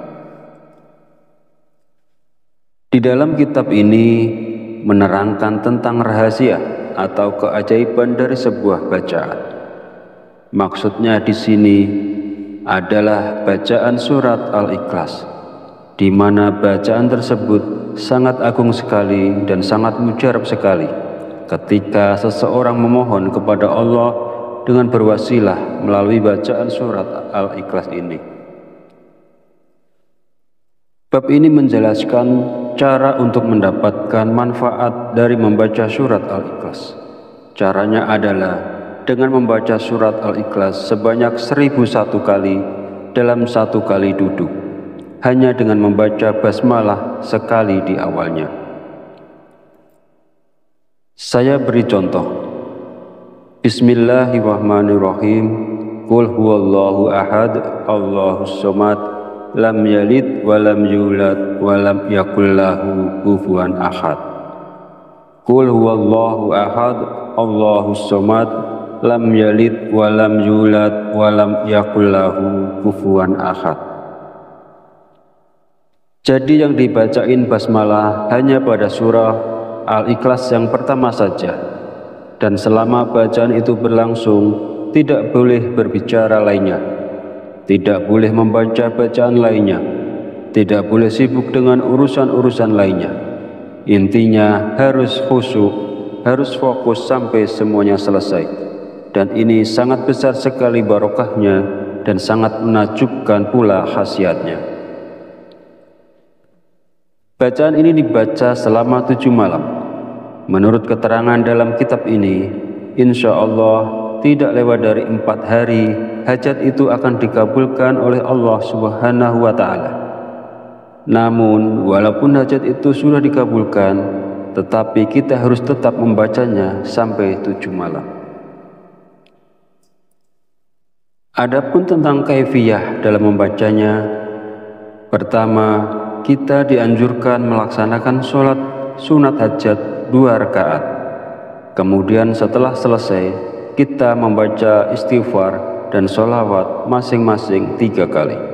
Di dalam kitab ini menerangkan tentang rahasia atau keajaiban dari sebuah bacaan. Maksudnya di sini adalah bacaan surat Al-Ikhlas, di mana bacaan tersebut sangat agung sekali dan sangat mujarab sekali ketika seseorang memohon kepada Allah dengan berwasilah melalui bacaan surat Al-Ikhlas ini. Bab ini menjelaskan cara untuk mendapatkan manfaat dari membaca surat Al-Ikhlas. Caranya adalah dengan membaca surat Al-Ikhlas sebanyak 1001 kali dalam satu kali duduk, hanya dengan membaca basmalah sekali di awalnya. Saya beri contoh. Bismillahirrahmanirrahim. Qul huwallahu ahad, Allahus somad, lam yalid walam yulad walam yakul lahu kufuwan ahad. Qul huwallahu ahad, Allahus somad, lam yalid walam yulad walam yakul lahu kufuwan ahad. Jadi yang dibacain basmalah hanya pada surah Al-Ikhlas yang pertama saja, dan selama bacaan itu berlangsung tidak boleh berbicara lainnya, tidak boleh membaca bacaan lainnya, tidak boleh sibuk dengan urusan-urusan lainnya. Intinya harus khusyuk, harus fokus sampai semuanya selesai. Dan ini sangat besar sekali barokahnya dan sangat menakjubkan pula khasiatnya. Bacaan ini dibaca selama 7 malam. Menurut keterangan dalam kitab ini, insya Allah tidak lewat dari 4 hari, hajat itu akan dikabulkan oleh Allah Subhanahu wa Ta'ala. Namun, walaupun hajat itu sudah dikabulkan, tetapi kita harus tetap membacanya sampai 7 malam. Adapun tentang kaifiyah dalam membacanya, pertama, kita dianjurkan melaksanakan sholat sunat hajat 2 rakaat. Kemudian setelah selesai, kita membaca istighfar dan sholawat masing-masing 3 kali.